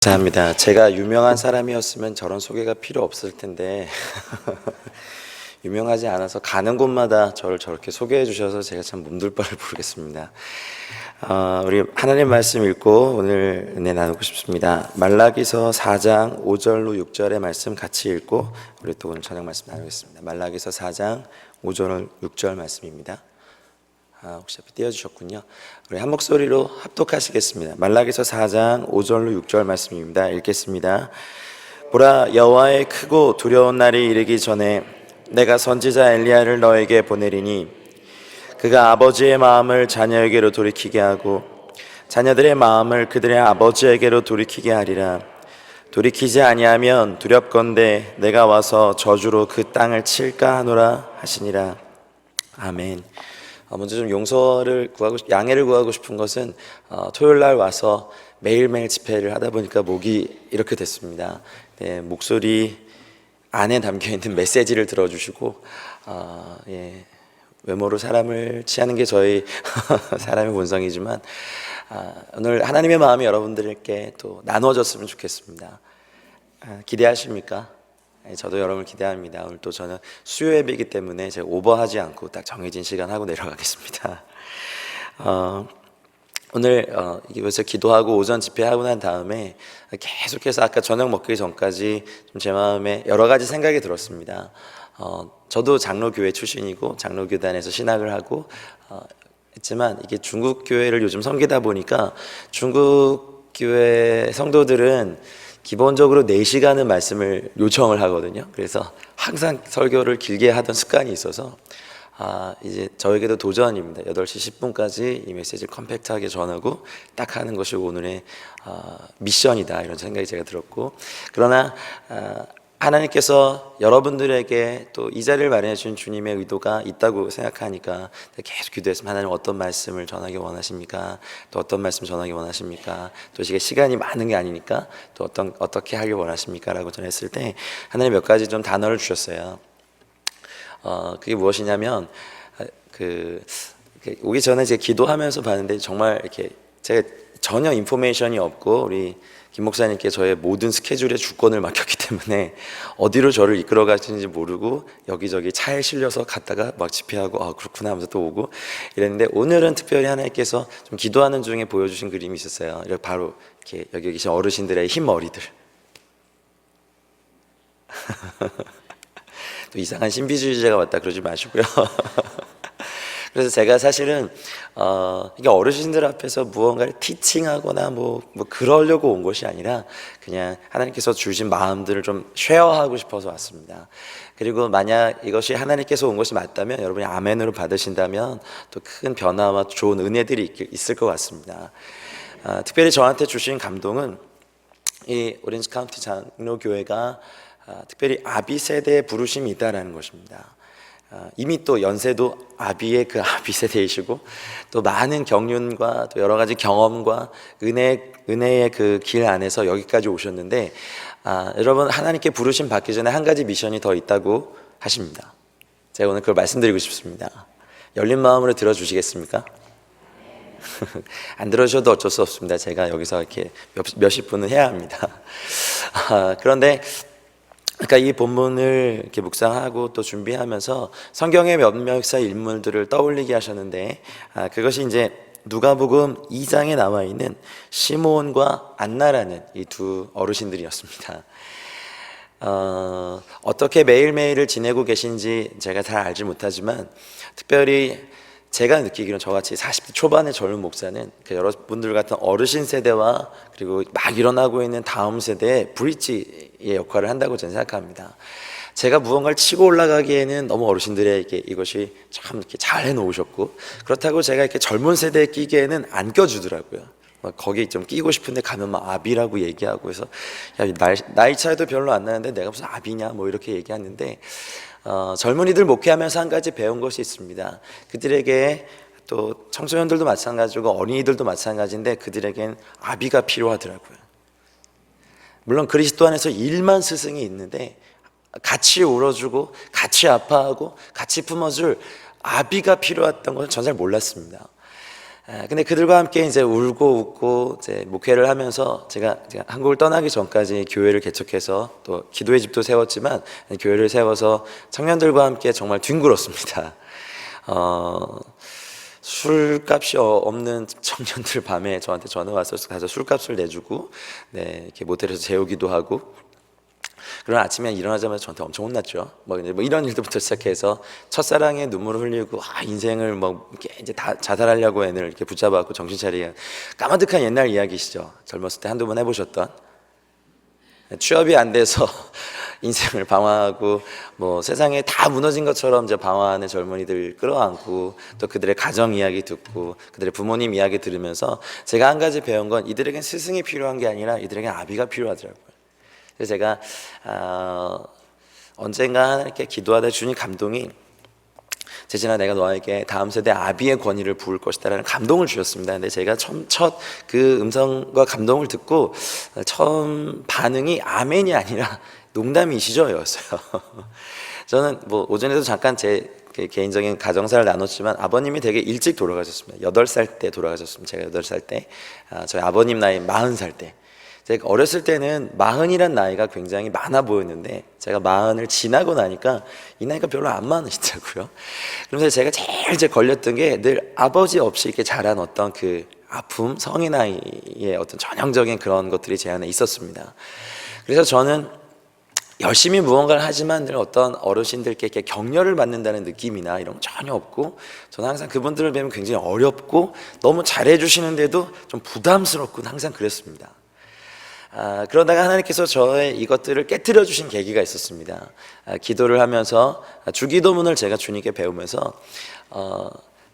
감사합니다. 제가 유명한 사람이었으면 저런 소개가 필요 없을 텐데 유명하지 않아서 가는 곳마다 저를 저렇게 소개해 주셔서 제가 참 몸둘 바를 모르겠습니다. 우리 하나님 말씀 읽고 오늘 은혜 나누고 싶습니다. 말라기서 4장 5절로 6절의 말씀 같이 읽고 우리 또 오늘 저녁 말씀 나누겠습니다. 말라기서 4장 5절 6절 말씀입니다. 혹시 앞에 띄워주셨군요. 우리 한 목소리로 합독하시겠습니다. 말라기서 4장 5절로 6절 말씀입니다. 읽겠습니다. 보라, 여호와의 크고 두려운 날이 이르기 전에 내가 선지자 엘리야를 너에게 보내리니 그가 아버지의 마음을 자녀에게로 돌이키게 하고 자녀들의 마음을 그들의 아버지에게로 돌이키게 하리라. 돌이키지 아니하면 두렵건대 내가 와서 저주로 그 땅을 칠까 하노라 하시니라. 아멘. 먼저 좀 양해를 구하고 싶은 것은 토요일 날 와서 매일매일 집회를 하다 보니까 목이 이렇게 됐습니다. 네, 목소리 안에 담겨있는 메시지를 들어주시고 외모로 사람을 취하는 게 저희 사람의 본성이지만 오늘 하나님의 마음이 여러분들께 또 나눠졌으면 좋겠습니다. 기대하십니까? 저도 여러분을 기대합니다. 오늘 또 저는 수요 예배이기 때문에 제가 오버하지 않고 딱 정해진 시간 하고 내려가겠습니다. 오늘 이곳에서 기도하고 오전 집회하고 난 다음에 계속해서 아까 저녁 먹기 전까지 좀 제 마음에 여러 가지 생각이 들었습니다. 저도 장로교회 출신이고 장로교단에서 신학을 하고 했지만 이게 중국 교회를 요즘 섬기다 보니까 중국 교회 성도들은 기본적으로 4시간은 말씀을 요청을 하거든요. 그래서 항상 설교를 길게 하던 습관이 있어서 이제 저에게도 도전입니다. 8시 10분까지 이 메시지를 컴팩트하게 전하고 딱 하는 것이 오늘의 미션이다, 이런 생각이 제가 들었고, 그러나 하나님께서 여러분들에게 또 이 자리를 마련해 주신 주님의 의도가 있다고 생각하니까 계속 기도했으면 하나님 어떤 말씀을 전하기 원하십니까? 또 어떤 말씀 전하기 원하십니까? 또 시간이 많은 게 아니니까 또 어떻게 하길 원하십니까? 라고 전했을 때 하나님 몇 가지 좀 단어를 주셨어요. 그게 무엇이냐면 오기 전에 제가 기도하면서 봤는데 정말 이렇게 제가 전혀 인포메이션이 없고 우리 김 목사님께 저의 모든 스케줄의 주권을 맡겼기 때문에 어디로 저를 이끌어 가시는지 모르고 여기저기 차에 실려서 갔다가 막 집회하고 그렇구나 하면서 또 오고 이랬는데, 오늘은 특별히 하나님께서 좀 기도하는 중에 보여주신 그림이 있었어요. 바로 이렇게 여기 계신 어르신들의 흰머리들. 또 이상한 신비주의자가 왔다 그러지 마시고요. 그래서 제가 사실은 이게 어르신들 앞에서 무언가를 티칭하거나 뭐 그러려고 온 것이 아니라 그냥 하나님께서 주신 마음들을 좀 쉐어하고 싶어서 왔습니다. 그리고 만약 이것이 하나님께서 온 것이 맞다면 여러분이 아멘으로 받으신다면 또 큰 변화와 좋은 은혜들이 있을 것 같습니다. 특별히 저한테 주신 감동은 이 오렌지 카운티 장로교회가 특별히 아비 세대의 부르심이 있다라는 것입니다. 이미 또 연세도 아비의 그 아비 세대이시고 또 많은 경륜과 또 여러 가지 경험과 은혜의 그 길 안에서 여기까지 오셨는데, 여러분 하나님께 부르심 받기 전에 한 가지 미션이 더 있다고 하십니다. 제가 오늘 그걸 말씀드리고 싶습니다. 열린 마음으로 들어주시겠습니까? 안 들어주셔도 어쩔 수 없습니다. 제가 여기서 이렇게 몇십 분은 해야 합니다. 그런데 그러니까 이 본문을 이렇게 묵상하고 또 준비하면서 성경의 몇몇 인물들을 떠올리게 하셨는데, 그것이 이제 누가복음 2장에 나와 있는 시므온과 안나라는 이 두 어르신들이었습니다. 어떻게 매일매일을 지내고 계신지 제가 잘 알지 못하지만 특별히 제가 느끼기로는 저같이 40대 초반의 젊은 목사는 여러분들 같은 어르신 세대와 그리고 막 일어나고 있는 다음 세대의 브릿지의 역할을 한다고 저는 생각합니다. 제가 무언가를 치고 올라가기에는 너무 어르신들에게 이것이 참 이렇게 잘 해놓으셨고, 그렇다고 제가 이렇게 젊은 세대에 끼기에는 안 껴주더라고요. 거기 좀 끼고 싶은데 가면 막 아비라고 얘기하고 해서 나이 차이도 별로 안 나는데 내가 무슨 아비냐 뭐 이렇게 얘기하는데, 젊은이들 목회하면서 한 가지 배운 것이 있습니다. 그들에게 또 청소년들도 마찬가지고 어린이들도 마찬가지인데 그들에겐 아비가 필요하더라고요. 물론 그리스도 안에서 1만 스승이 있는데 같이 울어주고 같이 아파하고 같이 품어줄 아비가 필요했던 것을 전 잘 몰랐습니다. 근데 그들과 함께 이제 울고 웃고 이제 목회를 하면서 제가 한국을 떠나기 전까지 교회를 개척해서 또 기도의 집도 세웠지만 교회를 세워서 청년들과 함께 정말 뒹굴었습니다. 술값이 없는 청년들 밤에 저한테 전화 와서 가서 술값을 내주고 네, 이렇게 모텔에서 재우기도 하고, 그런 아침에 일어나자마자 저한테 엄청 혼났죠. 뭐 이런 일들부터 시작해서 첫사랑에 눈물을 흘리고 인생을 뭐 이렇게 이제 다 자살하려고 애를 이렇게 붙잡아갖고 정신 차리게 까마득한 옛날 이야기시죠. 젊었을 때 한두 번 해보셨던. 취업이 안 돼서 인생을 방황하고 뭐 세상에 다 무너진 것처럼 이제 방황하는 젊은이들 끌어안고 또 그들의 가정 이야기 듣고 그들의 부모님 이야기 들으면서 제가 한 가지 배운 건 이들에겐 스승이 필요한 게 아니라 이들에겐 아비가 필요하더라고요. 그래서 제가 언젠가 하나님께 기도하다 주님 감동이, 재진아 내가 너에게 다음 세대 아비의 권위를 부을 것이다 라는 감동을 주셨습니다. 근데 제가 첫 그 음성과 감동을 듣고 처음 반응이 아멘이 아니라 농담이시죠 였어요. 저는 뭐 오전에도 잠깐 제 개인적인 가정사를 나눴지만 아버님이 되게 일찍 돌아가셨습니다. 8살 때 돌아가셨습니다. 제가 8살 때, 저희 아버님 나이 40살 때. 제가 어렸을 때는 40이란 나이가 굉장히 많아 보였는데 제가 40을 지나고 나니까 이 나이가 별로 안 많으시더라고요. 그러면서 제가 제일 이제 걸렸던 게 늘 아버지 없이 이렇게 자란 어떤 그 아픔, 성의 나이의 어떤 전형적인 그런 것들이 제 안에 있었습니다. 그래서 저는 열심히 무언가를 하지만 늘 어떤 어르신들께 이렇게 격려를 받는다는 느낌이나 이런 건 전혀 없고, 저는 항상 그분들을 뵈면 굉장히 어렵고 너무 잘해주시는데도 좀 부담스럽고 항상 그랬습니다. 그러다가 하나님께서 저의 이것들을 깨트려 주신 계기가 있었습니다. 기도를 하면서 주기도문을 제가 주님께 배우면서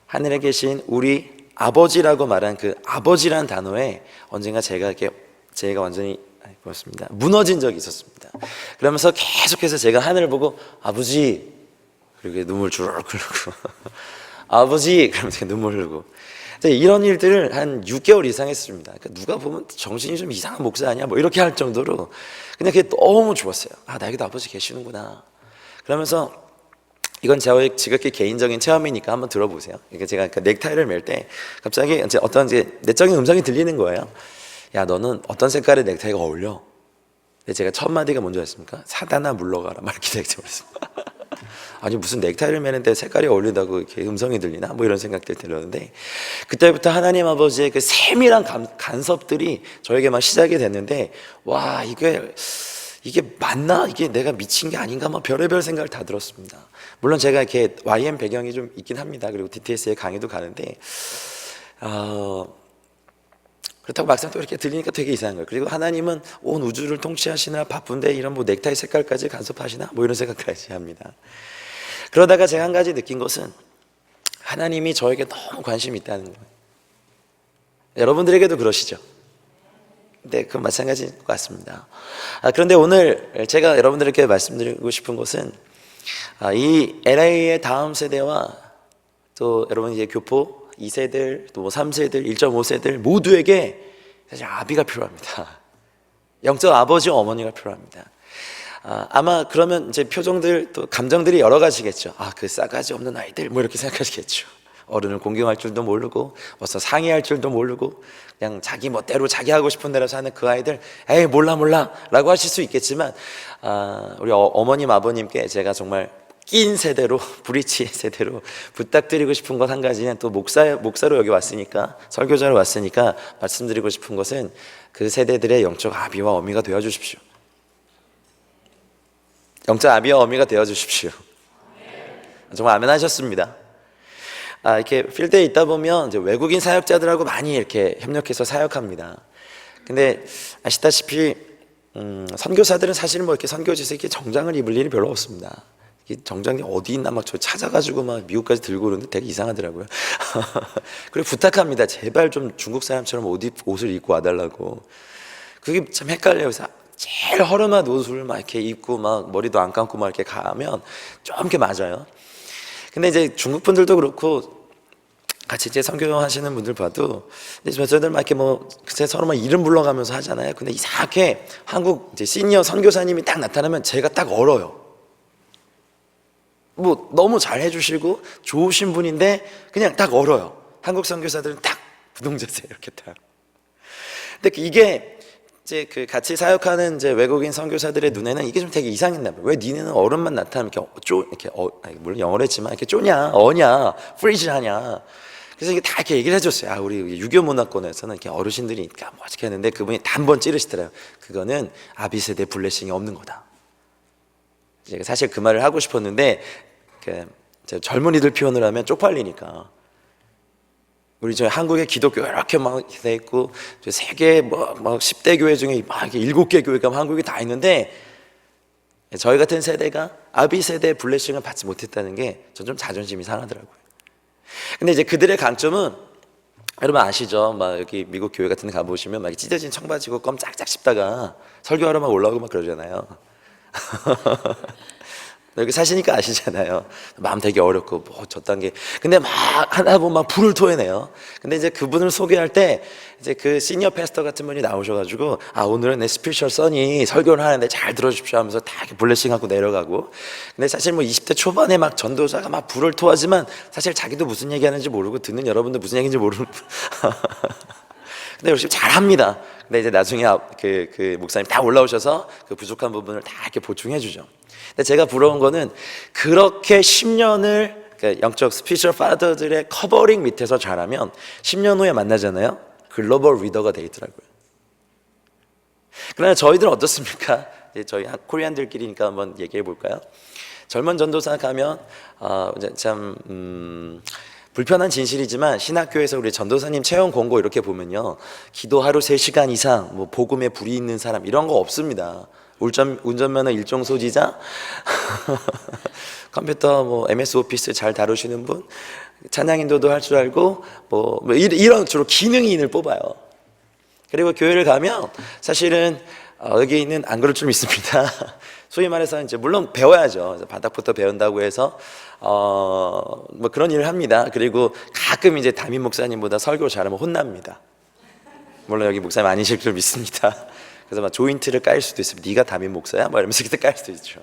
하늘에 계신 우리 아버지라고 말한 그 아버지라는 단어에 언젠가 제가 완전히 무너진 적이 있었습니다. 그러면서 계속해서 제가 하늘을 보고 아버지, 그리고 눈물 주르륵 흐르고 아버지, 그러면서 눈물 흘리고 이런 일들을 한 6개월 이상 했습니다. 그러니까 누가 보면 정신이 좀 이상한 목사 아니야? 뭐 이렇게 할 정도로 그냥 그게 너무 좋았어요. 나에게도 아버지 계시는구나. 그러면서 이건 저의 지극히 개인적인 체험이니까 한번 들어보세요. 그러니까 제가 넥타이를 맬 때 갑자기 어떤 내적인 음성이 들리는 거예요. 야, 너는 어떤 색깔의 넥타이가 어울려? 근데 제가 첫 마디가 뭔지 아십니까? 사단아 물러가라 막 이렇게 되겠습니다. 아니 무슨 넥타이를 매는데 색깔이 어울린다고 이렇게 음성이 들리나? 뭐 이런 생각들이 들었는데, 그때부터 하나님 아버지의 그 세밀한 간섭들이 저에게 막 시작이 됐는데, 와 이게 맞나? 이게 내가 미친 게 아닌가? 막 별의별 생각을 다 들었습니다. 물론 제가 이렇게 YM 배경이 좀 있긴 합니다. 그리고 DTS에 강의도 가는데 그렇다고 막상 또 이렇게 들리니까 되게 이상한 거예요. 그리고 하나님은 온 우주를 통치하시느라 바쁜데 이런 뭐 넥타이 색깔까지 간섭하시나? 뭐 이런 생각까지 합니다. 그러다가 제가 한 가지 느낀 것은 하나님이 저에게 너무 관심이 있다는 거예요. 여러분들에게도 그러시죠? 네, 그건 마찬가지인 것 같습니다. 그런데 오늘 제가 여러분들에게 말씀드리고 싶은 것은 이 LA의 다음 세대와 또 여러분 이제 교포 2세들, 또 3세들, 1.5세들 모두에게 사실 아비가 필요합니다. 영적 아버지, 어머니가 필요합니다. 아마 그러면 이제 표정들 또 감정들이 여러 가지겠죠. 그 싸가지 없는 아이들 뭐 이렇게 생각하시겠죠. 어른을 공경할 줄도 모르고 벌써 상의할 줄도 모르고 그냥 자기 멋대로 자기 하고 싶은 대로 사는 그 아이들, 에이 몰라 라고 하실 수 있겠지만 우리 어머님 아버님께 제가 정말 낀 세대로, 브리치 세대로 부탁드리고 싶은 것 한 가지는, 또 목사로 여기 왔으니까, 설교자로 왔으니까 말씀드리고 싶은 것은 그 세대들의 영적 아비와 어미가 되어 주십시오. 영적 아비와 어미가 되어 주십시오. 정말 아멘 하셨습니다. 이렇게 필드에 있다 보면 이제 외국인 사역자들하고 많이 이렇게 협력해서 사역합니다. 근데 아시다시피 선교사들은 사실 뭐 이렇게 선교지에서 이렇게 정장을 입을 일이 별로 없습니다. 정장이 어디 있나 막 저 찾아가지고 막 미국까지 들고 오는데 되게 이상하더라고요. 그리고 부탁합니다. 제발 좀 중국 사람처럼 옷을 입고 와달라고. 그게 참 헷갈려요. 그래서 제일 허름한 옷을 막 이렇게 입고 막 머리도 안 감고 막 이렇게 가면 좀 이렇게 맞아요. 근데 이제 중국 분들도 그렇고 같이 이제 선교하시는 분들 봐도 이제 저희들 막 이렇게 뭐 서로 막 이름 불러가면서 하잖아요. 근데 이상하게 한국 이제 시니어 선교사님이 딱 나타나면 제가 딱 얼어요. 뭐 너무 잘 해주시고 좋으신 분인데 그냥 딱 얼어요. 한국 선교사들은 딱 구동자세 이렇게 딱. 근데 이게 이제 그 같이 사역하는 이제 외국인 선교사들의 눈에는 이게 좀 되게 이상했나 봐요. 왜 니네는 어른만 나타나면 이렇게 물론 영어로 했지만 이렇게 쪼냐, 어냐, 프리즈하냐. 그래서 이게 다 이렇게 얘기를 해줬어요. 아, 우리 유교 문화권에서는 이렇게 어르신들이니까 뭐 어떻게 했는데 그분이 단번 찌르시더라고요. 그거는 아비 세대 블레싱이 없는 거다. 제가 사실 그 말을 하고 싶었는데 젊은이들 표현을 하면 쪽팔리니까. 우리 저 한국의 기독교 이렇게 막 돼 있고 세계 막 10대 교회 중에 막 7개 교회가 한국에 다 있는데 저희 같은 세대가 아비 세대 블레싱을 받지 못했다는 게 전 좀 자존심이 상하더라고요. 근데 이제 그들의 강점은 여러분 아시죠? 막 여기 미국 교회 같은 데 가보시면 막 찢어진 청바지고 껌 짝짝 씹다가 설교하러 막 올라오고 막 그러잖아요. 여기 사시니까 아시잖아요. 마음 되게 어렵고 뭐 저딴 게 근데 막 하다 보면 막 불을 토해내요. 근데 이제 그분을 소개할 때 이제 그 시니어 패스터 같은 분이 나오셔가지고 아, 오늘은 내 스피리추얼 선이 설교를 하는데 잘 들어주십시오 하면서 다 이렇게 블레싱하고 내려가고. 근데 사실 뭐 20대 초반에 막 전도자가 막 불을 토하지만 사실 자기도 무슨 얘기하는지 모르고 듣는 여러분도 무슨 얘기인지 모르는. 근데 열심히 잘합니다. 근데 이제 나중에 그 목사님 다 올라오셔서 그 부족한 부분을 다 이렇게 보충해 주죠. 근데 제가 부러운 거는 그렇게 10년을 그러니까 영적 스피리추얼 파더들의 커버링 밑에서 자라면 10년 후에 만나잖아요. 글로벌 리더가 돼 있더라고요. 그러나 저희들은 어떻습니까? 이제 저희 코리안들끼리니까 한번 얘기해 볼까요? 젊은 전도사 가면 참 불편한 진실이지만 신학교에서 우리 전도사님 채용 공고 이렇게 보면요, 기도 하루 3시간 이상, 뭐 복음에 불이 있는 사람 이런 거 없습니다. 운전면허 1종 소지자, 컴퓨터 뭐 MS 오피스 잘 다루시는 분, 찬양 인도도 할 줄 알고 뭐 이런 주로 기능인을 뽑아요. 그리고 교회를 가면 사실은 여기 있는 안 그럴 줄 믿습니다. 소위 말해서 이제 물론 배워야죠. 바닥부터 배운다고 해서 뭐 그런 일을 합니다. 그리고 가끔 이제 담임 목사님보다 설교 잘하면 혼납니다. 물론 여기 목사님 아니실 줄 믿습니다. 그래서 막 조인트를 깔 수도 있어요. 네가 담임 목사야? 막 이러면서 그때 깔 수도 있죠.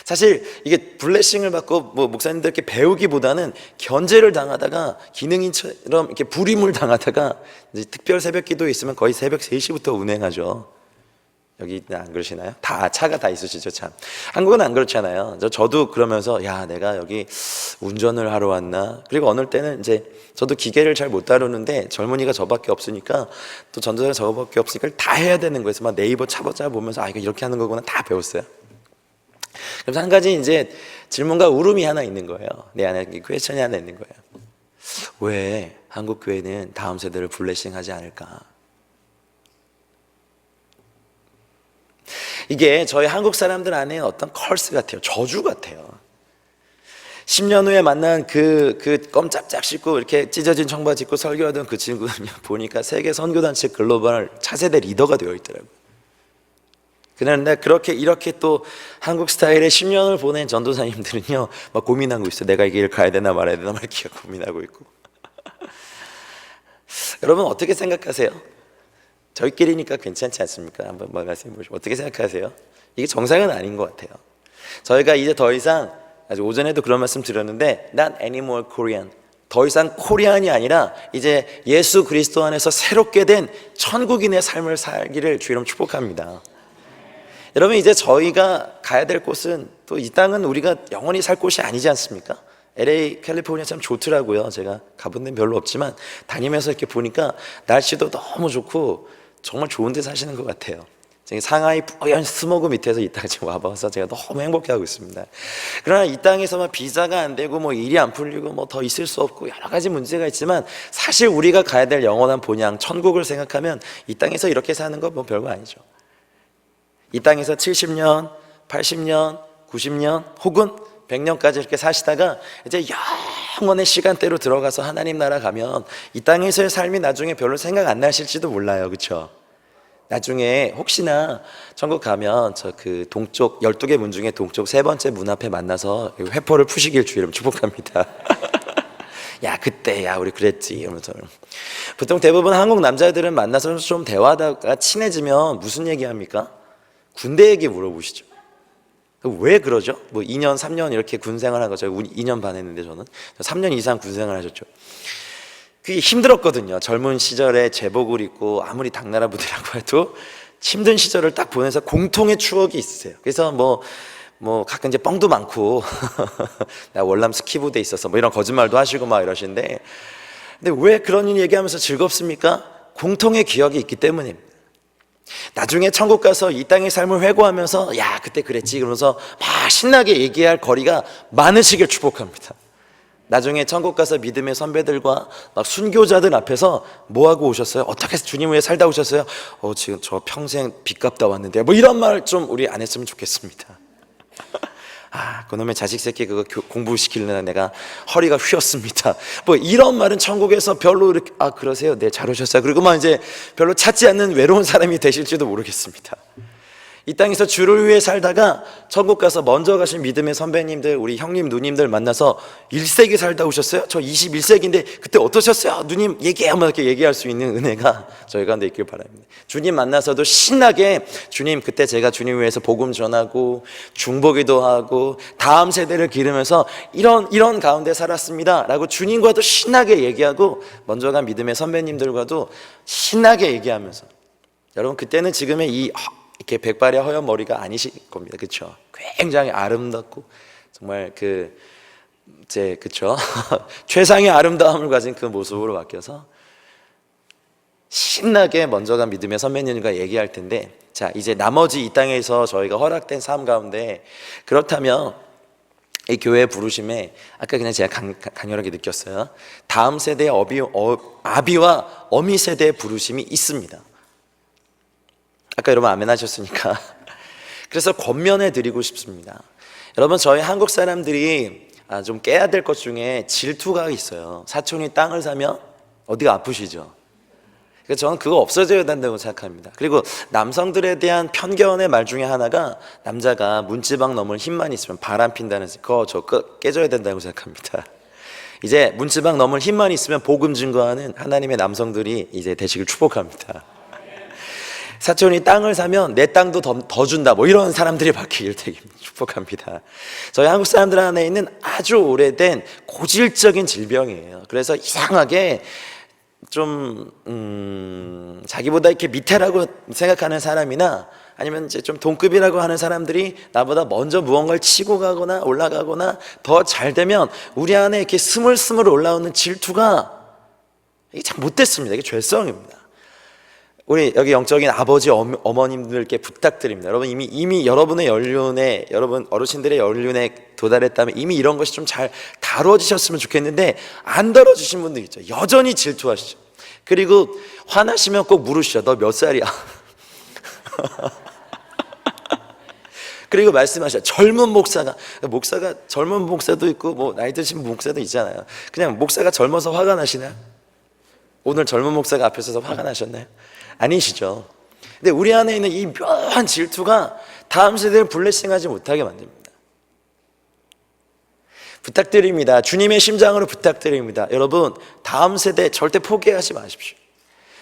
사실 이게 블레싱을 받고 뭐 목사님들께 배우기보다는 견제를 당하다가 기능인처럼 이렇게 불임을 당하다가 이제 특별 새벽 기도에 있으면 거의 새벽 3시부터 운행하죠. 여기 안 그러시나요? 다 차가 다 있으시죠 참. 한국은 안 그렇잖아요. 저도 그러면서 야, 내가 여기 운전을 하러 왔나? 그리고 어느 때는 이제 저도 기계를 잘 못 다루는데 젊은이가 저밖에 없으니까 또 전도사가 저밖에 없으니까 다 해야 되는 거에서 막 네이버 차보자 보면서 아, 이거 이렇게 하는 거구나 다 배웠어요. 그래서 한 가지 이제 질문과 울음이 하나 있는 거예요. 내 안에 퀘스천이 하나 있는 거예요. 왜 한국 교회는 다음 세대를 블레싱하지 않을까? 이게 저희 한국 사람들 안에 어떤 컬스 같아요. 저주 같아요. 10년 후에 만난 그 껌짝짝 씹고 이렇게 찢어진 청바지 입고 설교하던 그 친구는요, 보니까 세계 선교단체 글로벌 차세대 리더가 되어 있더라고요. 그런데 이렇게 또 한국 스타일의 10년을 보낸 전도사님들은요, 막 고민하고 있어요. 내가 이 길 가야 되나 말아야 되나 말이야 고민하고 있고. 여러분 어떻게 생각하세요? 저희끼리니까 괜찮지 않습니까? 한번 말씀해 보시죠. 어떻게 생각하세요? 이게 정상은 아닌 것 같아요. 저희가 이제 더 이상, 아주 오전에도 그런 말씀 드렸는데 Not anymore Korean, 더 이상 코리안이 아니라 이제 예수 그리스도 안에서 새롭게 된 천국인의 삶을 살기를 주 이름 축복합니다. 여러분 이제 저희가 가야 될 곳은 또 이 땅은 우리가 영원히 살 곳이 아니지 않습니까? LA, 캘리포니아 참 좋더라고요. 제가 가본 데는 별로 없지만 다니면서 이렇게 보니까 날씨도 너무 좋고 정말 좋은 데 사시는 것 같아요. 상하이 뿌연 스모그 밑에서 이 땅에 지금 와봐서 제가 너무 행복해하고 있습니다. 그러나 이 땅에서만 비자가 안 되고 뭐 일이 안 풀리고 뭐 더 있을 수 없고 여러 가지 문제가 있지만 사실 우리가 가야 될 영원한 본향 천국을 생각하면 이 땅에서 이렇게 사는 거 뭐 별거 아니죠. 이 땅에서 70년, 80년, 90년 혹은 100년까지 이렇게 사시다가 이제 영원의 시간대로 들어가서 하나님 나라 가면 이 땅에서의 삶이 나중에 별로 생각 안 나실지도 몰라요. 그렇죠? 나중에 혹시나 천국 가면 저 그 동쪽 12개 문 중에 동쪽 3번째 문 앞에 만나서 회포를 푸시길 주 이름 축복합니다. 야, 그때 야 우리 그랬지 이러면서. 보통 대부분 한국 남자들은 만나서 좀 대화하다가 친해지면 무슨 얘기합니까? 군대 얘기 물어보시죠. 왜 그러죠? 뭐 2년, 3년 이렇게 군 생활한 거, 제가 2년 반 했는데 저는 3년 이상 군 생활 하셨죠. 그게 힘들었거든요. 젊은 시절에 제복을 입고 아무리 당나라 부대라고 해도 힘든 시절을 딱 보내서 공통의 추억이 있으세요. 그래서 뭐 가끔 이제 뻥도 많고 나 월남 스키부대에 있어서 뭐 이런 거짓말도 하시고 막 이러시는데, 근데 왜 그런 일 얘기하면서 즐겁습니까? 공통의 기억이 있기 때문입니다. 나중에 천국 가서 이 땅의 삶을 회고하면서 야 그때 그랬지 그러면서 막 신나게 얘기할 거리가 많으시길 축복합니다. 나중에 천국 가서 믿음의 선배들과 막 순교자들 앞에서 뭐 하고 오셨어요? 어떻게 주님 위해 살다 오셨어요? 지금 저 평생 빚 갚다 왔는데, 뭐 이런 말 좀 우리 안 했으면 좋겠습니다. 그놈의 자식 새끼 그거 공부시키려나 내가 허리가 휘었습니다. 뭐 이런 말은 천국에서 별로 이렇게 그러세요? 네, 잘 오셨어요. 그리고 막 이제 별로 찾지 않는 외로운 사람이 되실지도 모르겠습니다. 이 땅에서 주를 위해 살다가 천국 가서 먼저 가신 믿음의 선배님들, 우리 형님 누님들 만나서 1세기 살다 오셨어요? 저 21세기인데 그때 어떠셨어요? 누님 얘기해요. 이렇게 얘기할 수 있는 은혜가 저희 가운데 있길 바랍니다. 주님 만나서도 신나게 주님 그때 제가 주님 위해서 복음 전하고 중보기도 하고 다음 세대를 기르면서 이런 가운데 살았습니다 라고 주님과도 신나게 얘기하고 먼저 간 믿음의 선배님들과도 신나게 얘기하면서, 여러분 그때는 지금의 이렇게 백발의 허연 머리가 아니실 겁니다. 그렇죠? 굉장히 아름답고 정말 그렇죠? 최상의 아름다움을 가진 그 모습으로 바뀌어서 신나게 먼저 간 믿음의 선배님과 얘기할 텐데, 자 이제 나머지 이 땅에서 저희가 허락된 삶 가운데, 그렇다면 이 교회 부르심에 아까 그냥 제가 강렬하게 느꼈어요. 다음 세대의 아비와 어미 세대의 부르심이 있습니다. 아까 여러분 아멘 하셨으니까 그래서 권면해 드리고 싶습니다. 여러분 저희 한국 사람들이 좀 깨야 될 것 중에 질투가 있어요. 사촌이 땅을 사면 어디가 아프시죠? 그래서 저는 그거 없어져야 된다고 생각합니다. 그리고 남성들에 대한 편견의 말 중에 하나가 남자가 문지방 넘을 힘만 있으면 바람 핀다는 그거 깨져야 된다고 생각합니다. 이제 문지방 넘을 힘만 있으면 복음 증거하는 하나님의 남성들이 이제 되시길 축복합니다. 사촌이 땅을 사면 내 땅도 더 준다, 뭐 이런 사람들이 바뀌길 되게 축복합니다. 저희 한국 사람들 안에 있는 아주 오래된 고질적인 질병이에요. 그래서 이상하게 좀 자기보다 이렇게 밑에라고 생각하는 사람이나 아니면 이제 좀 동급이라고 하는 사람들이 나보다 먼저 무언가를 치고 가거나 올라가거나 더 잘 되면 우리 안에 이렇게 스물스물 올라오는 질투가 이게 참 못됐습니다. 이게 죄성입니다. 우리 여기 영적인 아버지 어머님들께 부탁드립니다. 여러분 이미 여러분의 연륜에, 여러분 어르신들의 연륜에 도달했다면 이미 이런 것이 좀 잘 다뤄지셨으면 좋겠는데 안 다뤄지신 분들 있죠. 여전히 질투하시죠. 그리고 화나시면 꼭 물으시죠. 너 몇 살이야? 그리고 말씀하셔. 젊은 목사가 젊은 목사도 있고 뭐 나이 드신 목사도 있잖아요. 그냥 목사가 젊어서 화가 나시나요? 오늘 젊은 목사가 앞에 서서 화가 나셨나요? 아니시죠. 근데 우리 안에 있는 이 묘한 질투가 다음 세대를 블레싱하지 못하게 만듭니다. 부탁드립니다. 주님의 심장으로 부탁드립니다. 여러분 다음 세대 절대 포기하지 마십시오.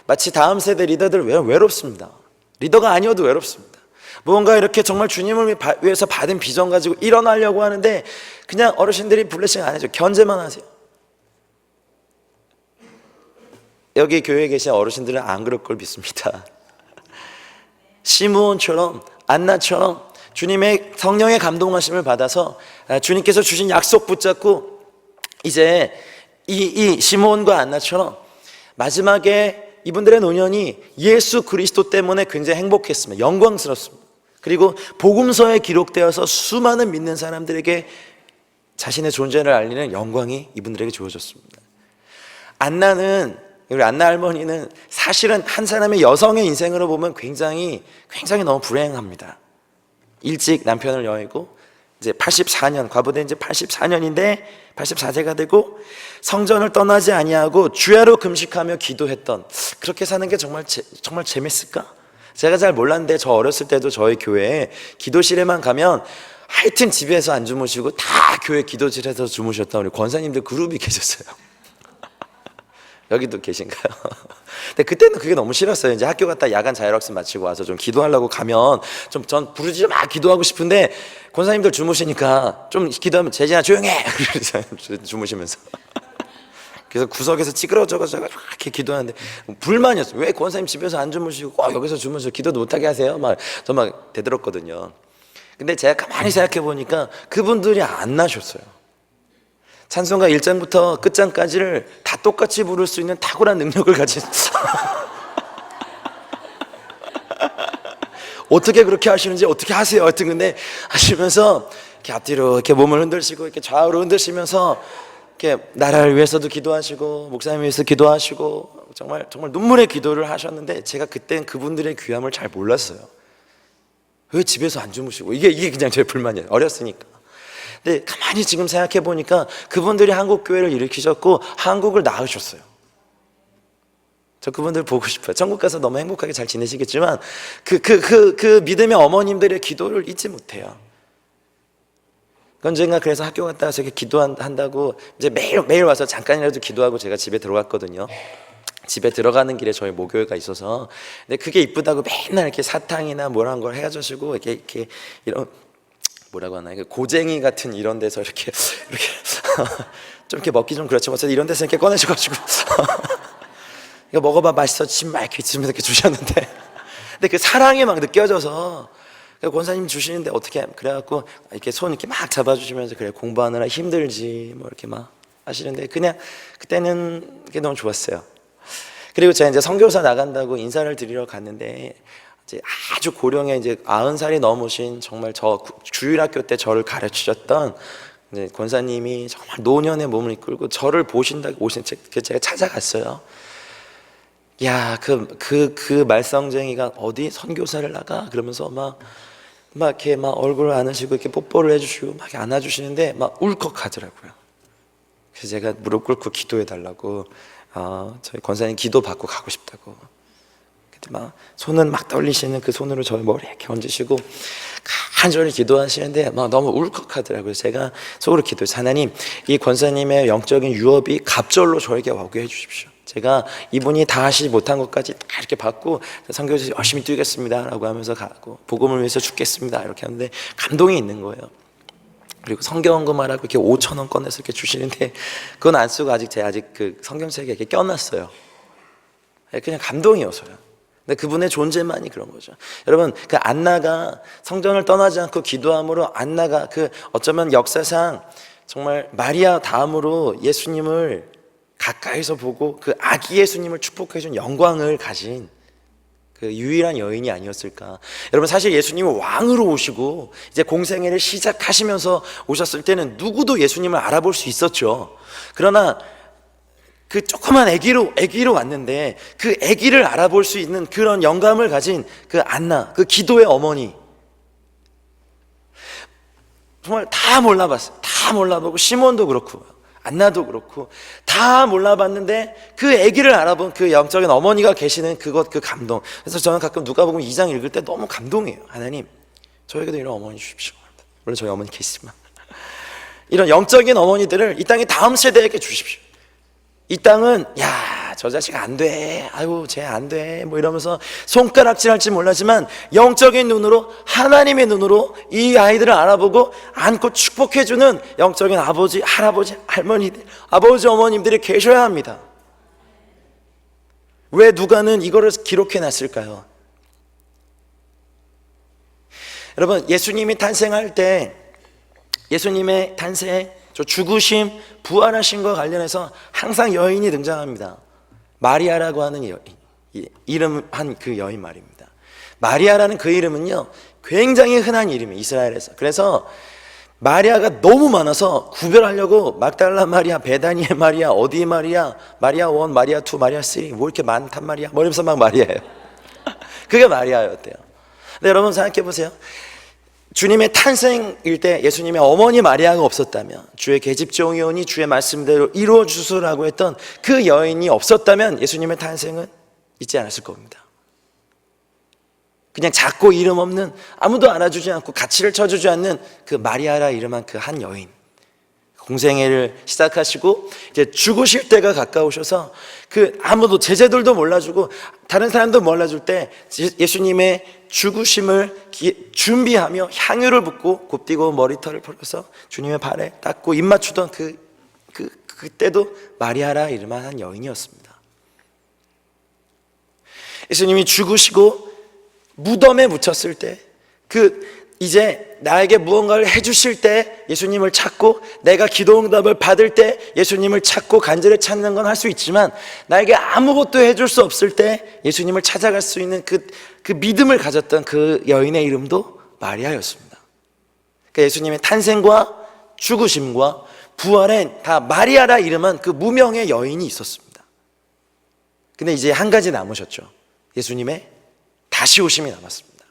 마치 다음 세대 리더들 외롭습니다. 리더가 아니어도 외롭습니다. 무언가 이렇게 정말 주님을 위해서 받은 비전 가지고 일어나려고 하는데 그냥 어르신들이 블레싱 안 해줘. 견제만 하세요. 여기 교회에 계신 어르신들은 안 그럴 걸 믿습니다. 시므온처럼 안나처럼 주님의 성령의 감동하심을 받아서 주님께서 주신 약속 붙잡고 이제 이 시므온과 안나처럼 마지막에 이분들의 노년이 예수 그리스도 때문에 굉장히 행복했습니다. 영광스럽습니다. 그리고 복음서에 기록되어서 수많은 믿는 사람들에게 자신의 존재를 알리는 영광이 이분들에게 주어졌습니다. 우리 안나 할머니는 사실은 한 사람의 여성의 인생으로 보면 굉장히 너무 불행합니다. 일찍 남편을 여의고 이제 84년, 과부된 이제 84년인데 84세가 되고 성전을 떠나지 아니하고 주야로 금식하며 기도했던, 그렇게 사는 게 정말 재밌을까? 제가 잘 몰랐는데 저 어렸을 때도 저희 교회에 기도실에만 가면 하여튼 집에서 안 주무시고 다 교회 기도실에서 주무셨던 우리 권사님들 그룹이 계셨어요. 여기도 계신가요? 근데 그때는 그게 너무 싫었어요. 이제 학교 갔다 야간 자율학습 마치고 와서 좀 기도하려고 가면 전 부르지 마 기도하고 싶은데 권사님들 주무시니까 좀 기도하면 재진아 조용해 주무시면서 그래서 구석에서 찌그러져가지고 이렇게 기도하는데 불만이었어요. 왜 권사님 집에서 안 주무시고 꼭 여기서 주무셔서 기도도 못하게 하세요? 저 막 대들었거든요. 근데 제가 가만히 생각해 보니까 그분들이 안 나셨어요. 찬송가 1장부터 끝장까지를 다 똑같이 부를 수 있는 탁월한 능력을 가진 어떻게 그렇게 하시는지 어떻게 하세요? 하여튼 근데 하시면서 이렇게 앞뒤로 이렇게 몸을 흔들시고 이렇게 좌우로 흔드시면서 이렇게 나라를 위해서도 기도하시고 목사님 위해서 기도하시고 정말 눈물의 기도를 하셨는데 제가 그땐 그분들의 귀함을 잘 몰랐어요. 왜 집에서 안 주무시고 이게 그냥 제 불만이에요. 어렸으니까. 근데 가만히 지금 생각해 보니까 그분들이 한국 교회를 일으키셨고 한국을 낳으셨어요. 저 그분들 보고 싶어요. 천국 가서 너무 행복하게 잘 지내시겠지만 그 믿음의 어머님들의 기도를 잊지 못해요. 언젠가 그래서 학교 갔다 와서 이렇게 기도한다고 이제 매일 와서 잠깐이라도 기도하고 제가 집에 들어갔거든요. 집에 들어가는 길에 저희 모교회가 있어서 근데 그게 이쁘다고 맨날 이렇게 사탕이나 뭐라는 걸 해주시고 이렇게 이런 뭐라고 하나 고쟁이 같은 이런 데서 이렇게 좀 이렇게 먹기 좀 그렇지만 이런 데서 이렇게 꺼내셔가지고 이거 먹어봐 맛있어 막 이렇게 있으면서 이렇게 주셨는데 근데 그 사랑이 막 느껴져서 권사님 주시는데 어떻게 그래갖고 이렇게 손 이렇게 막 잡아주시면서 그래 공부하느라 힘들지 뭐 이렇게 막 하시는데 그냥 그때는 그게 너무 좋았어요. 그리고 제가 이제 선교사 나간다고 인사를 드리러 갔는데 이제 아주 고령의 이제 90살이 넘으신 정말 저 주일학교 때 저를 가르치셨던 이제 권사님이 정말 노년의 몸을 이끌고 저를 보신다고 오신 제가 찾아갔어요. 야, 그 말썽쟁이가 어디 선교사를 나가? 그러면서 막 이렇게 막 얼굴을 안으시고 이렇게 뽀뽀를 해주시고 막 안아주시는데 막 울컥하더라고요. 그래서 제가 무릎 꿇고 기도해 달라고 저희 권사님 기도 받고 가고 싶다고. 그때 막 손은 막 떨리시는 그 손으로 저희 머리에 이렇게 얹으시고 간절히 기도하시는데 막 너무 울컥하더라고요. 제가 속으로 기도해서 하나님 이 권사님의 영적인 유업이 갑절로 저에게 오게 해주십시오. 제가 이분이 다 하시지 못한 것까지 다 이렇게 받고 선교에서 열심히 뛰겠습니다 라고 하면서 가고 복음을 위해서 죽겠습니다 이렇게 하는데 감동이 있는 거예요. 그리고 성경언급하라고 이렇게 5,000원 꺼내서 이렇게 주시는데 그건 안 쓰고 제가 아직 그 성경책에 이렇게 껴놨어요. 그냥 감동이어서요. 근데 그분의 존재만이 그런 거죠. 여러분 그 안나가 성전을 떠나지 않고 기도함으로 안나가 어쩌면 역사상 정말 마리아 다음으로 예수님을 가까이서 보고 그 아기 예수님을 축복해 준 영광을 가진 그 유일한 여인이 아니었을까. 여러분 사실 예수님은 왕으로 오시고 이제 공생애를 시작하시면서 오셨을 때는 누구도 예수님을 알아볼 수 있었죠. 그러나 그 조그만 아기로 왔는데 그 아기를 알아볼 수 있는 그런 영감을 가진 그 안나, 그 기도의 어머니 정말 다 몰라봤어요. 다 몰라보고 시몬도 그렇고 안나도 그렇고 다 몰라봤는데 그 아기를 알아본 그 영적인 어머니가 계시는 그 감동. 그래서 저는 가끔 누가복음 2장 읽을 때 너무 감동해요. 하나님 저에게도 이런 어머니 주십시오. 물론 저희 어머니 계시지만 이런 영적인 어머니들을 이 땅의 다음 세대에게 주십시오. 이 땅은 저 자식 안 돼, 아유 쟤 안 돼 뭐 이러면서 손가락질할지 몰라지만 영적인 눈으로 하나님의 눈으로 이 아이들을 알아보고 안고 축복해주는 영적인 아버지, 할아버지, 할머니들, 아버지, 어머님들이 계셔야 합니다. 왜 누가는 이거를 기록해놨을까요? 여러분 예수님이 탄생할 때 예수님의 탄생, 죽으심, 부활하심과 관련해서 항상 여인이 등장합니다. 마리아라고 하는 이름한 그 여인 말입니다. 마리아라는 그 이름은요 굉장히 흔한 이름이에요, 이스라엘에서. 그래서 마리아가 너무 많아서 구별하려고 막달라 마리아, 베다니의 마리아, 어디 마리아, 마리아 1, 마리아 2, 마리아 3 뭐 이렇게 많단 말이야 뭐 이러면서 막 마리아예요. 그게 마리아였대요. 근데 여러분 생각해 보세요. 주님의 탄생일 때 예수님의 어머니 마리아가 없었다면, 주의 계집종이오니 주의 말씀대로 이루어 주소라고 했던 그 여인이 없었다면 예수님의 탄생은 있지 않았을 겁니다. 그냥 작고 이름 없는, 아무도 알아주지 않고 가치를 쳐주지 않는 그 마리아라 이름한 그 한 여인, 공생애를 시작하시고 이제 죽으실 때가 가까우셔서 그 아무도, 제자들도 몰라주고 다른 사람도 몰라줄 때 예수님의 죽으심을 준비하며 향유를 붓고 곱디고 머리털을 풀어서 주님의 발에 닦고 입 맞추던 그 그때도 마리아라 이름한 한 여인이었습니다. 예수님이 죽으시고 무덤에 묻혔을 때, 이제 나에게 무언가를 해주실 때 예수님을 찾고, 내가 기도 응답을 받을 때 예수님을 찾고 간절히 찾는 건 할 수 있지만, 나에게 아무것도 해줄 수 없을 때 예수님을 찾아갈 수 있는 그 믿음을 가졌던 그 여인의 이름도 마리아였습니다. 그러니까 예수님의 탄생과 죽으심과 부활엔 다 마리아라 이름한 그 무명의 여인이 있었습니다. 근데 이제 한 가지 남으셨죠. 예수님의 다시 오심이 남았습니다.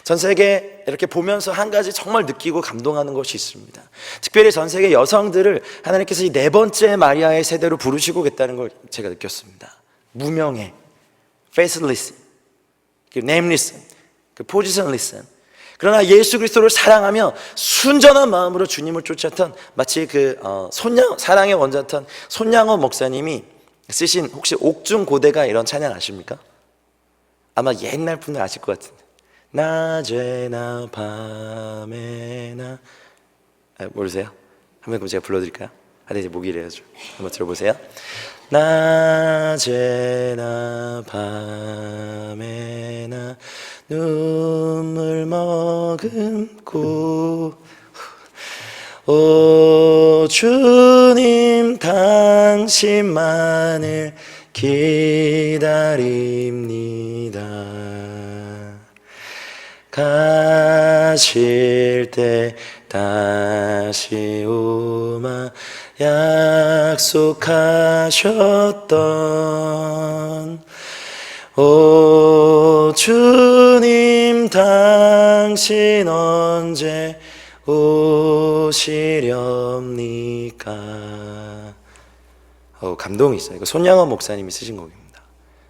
전 세계 이렇게 보면서 한 가지 정말 느끼고 감동하는 것이 있습니다. 특별히 전 세계 여성들을 하나님께서 이 네 번째 마리아의 세대로 부르시고 겠다는 걸 제가 느꼈습니다. 무명의, faceless, nameless, positionless. 그러나 예수 그리스도를 사랑하며 순전한 마음으로 주님을 쫓았던, 마치 사랑의 원자였던 손양호 목사님이 쓰신, 혹시 옥중고대가 이런 찬양 아십니까? 아마 옛날 분들 아실 것 같은데, 낮에나 밤에나, 모르세요? 한번 제가 불러드릴까요? 이제 목이 이래야죠. 한번 들어보세요. 낮에나 밤에나 눈물 머금고, 오 주님 당신만을 기다립니다. 가실 때 다시 오마 약속하셨던, 오 주님 당신 언제 오시렵니까? 감동이 있어요. 이거 손양원 목사님이 쓰신 곡입니다.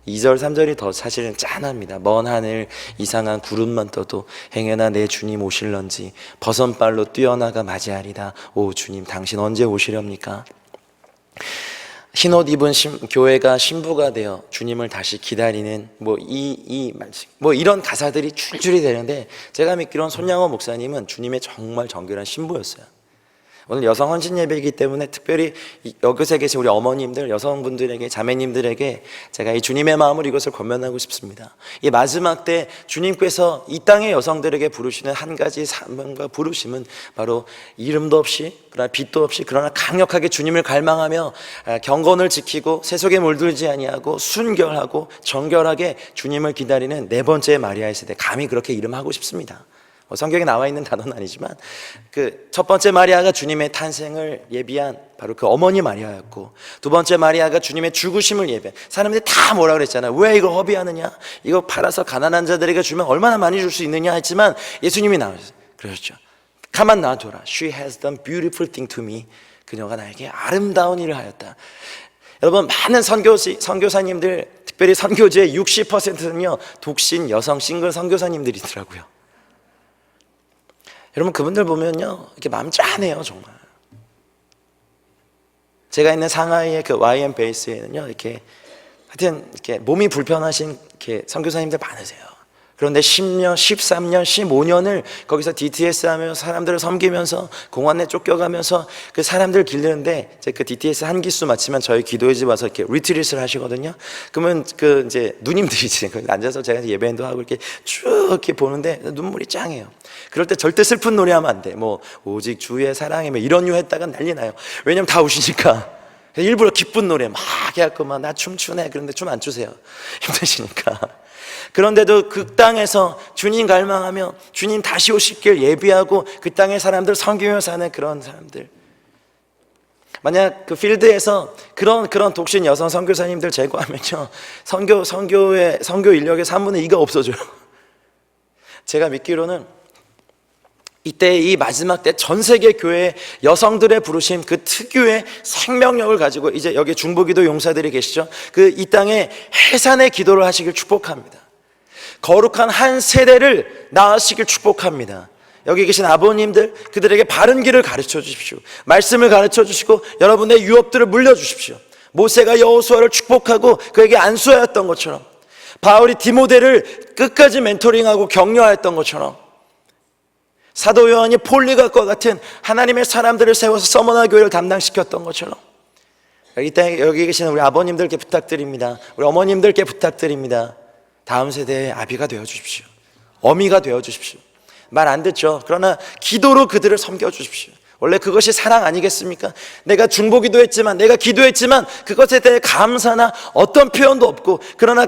2절 3절이 더 사실은 짠합니다. 먼 하늘 이상한 구름만 떠도 행여나 내 주님 오실런지 버선발로 뛰어나가 맞이하리다. 오 주님 당신 언제 오시렵니까? 흰옷 입은 교회가 신부가 되어 주님을 다시 기다리는 이런 가사들이 줄줄이 되는데, 제가 믿기로는 손양호 목사님은 주님의 정말 정결한 신부였어요. 오늘 여성 헌신 예배이기 때문에 특별히 여기서 계신 우리 어머님들, 여성분들에게, 자매님들에게 제가 이 주님의 마음으로 이것을 권면하고 싶습니다. 이 마지막 때 주님께서 이 땅의 여성들에게 부르시는 한 가지 사명과 부르심은 바로 이름도 없이, 그러나 빛도 없이, 그러나 강력하게 주님을 갈망하며 경건을 지키고 세속에 물들지 아니하고 순결하고 정결하게 주님을 기다리는 네 번째 마리아의 세대, 감히 그렇게 이름하고 싶습니다. 성경에 나와 있는 단어는 아니지만 첫 번째 마리아가 주님의 탄생을 예비한 바로 그 어머니 마리아였고, 두 번째 마리아가 주님의 죽으심을 예비한, 사람들이 다 뭐라 그랬잖아요. 왜 이걸 허비하느냐, 이거 팔아서 가난한 자들에게 주면 얼마나 많이 줄 수 있느냐 했지만, 예수님이 나오셨어요. 그러셨죠. 가만 놔둬라, She has done beautiful thing to me. 그녀가 나에게 아름다운 일을 하였다. 여러분, 많은 선교사님들, 특별히 선교지의 60%는요 독신 여성 싱글 선교사님들이더라고요. 여러분, 그분들 보면요 이렇게 마음 짠해요. 정말. 제가 있는 상하이의 그 YM 베이스에는요 이렇게 몸이 불편하신 이렇게 선교사님들 많으세요. 그런데 10년, 13년, 15년을 거기서 DTS 하면서 사람들을 섬기면서 공원 내 쫓겨가면서 그 사람들 기르는데, 이제 그 DTS 한 기수 마치면 저희 기도의 집 와서 이렇게 리트릿을 하시거든요. 그러면 이제 누님들이지 앉아서 제가 예배인도 하고 이렇게 쭉 이렇게 보는데 눈물이 짱해요. 그럴 때 절대 슬픈 노래 하면 안 돼. 오직 주의 사랑에 이런 유 했다가 난리 나요. 왜냐면 다 우시니까. 일부러 기쁜 노래 막 해갖고 나 춤추네. 그런데 춤 안 추세요. 힘드시니까. 그런데도 그 땅에서 주님 갈망하며 주님 다시 오실 길 예비하고 그 땅의 사람들 섬기며 사는 그런 사람들, 만약 그 필드에서 그런 독신 여성 선교사님들 제거하면요 선교 인력의 3분의 2가 없어져요. 제가 믿기로는 이때, 이 마지막 때 전 세계 교회 여성들의 부르심, 그 특유의 생명력을 가지고, 이제 여기 중보기도 용사들이 계시죠. 이 땅에 해산의 기도를 하시길 축복합니다. 거룩한 한 세대를 낳으시길 축복합니다. 여기 계신 아버님들, 그들에게 바른 길을 가르쳐 주십시오. 말씀을 가르쳐 주시고 여러분의 유업들을 물려주십시오. 모세가 여호수아를 축복하고 그에게 안수하였던 것처럼, 바울이 디모데를 끝까지 멘토링하고 격려하였던 것처럼, 사도 요한이 폴리각과 같은 하나님의 사람들을 세워서 서머나 교회를 담당시켰던 것처럼, 여기 계시는 우리 아버님들께 부탁드립니다. 우리 어머님들께 부탁드립니다. 다음 세대의 아비가 되어주십시오. 어미가 되어주십시오. 말 안 듣죠. 그러나 기도로 그들을 섬겨주십시오. 원래 그것이 사랑 아니겠습니까? 내가 중보기도 했지만, 내가 기도했지만 그것에 대해 감사나 어떤 표현도 없고, 그러나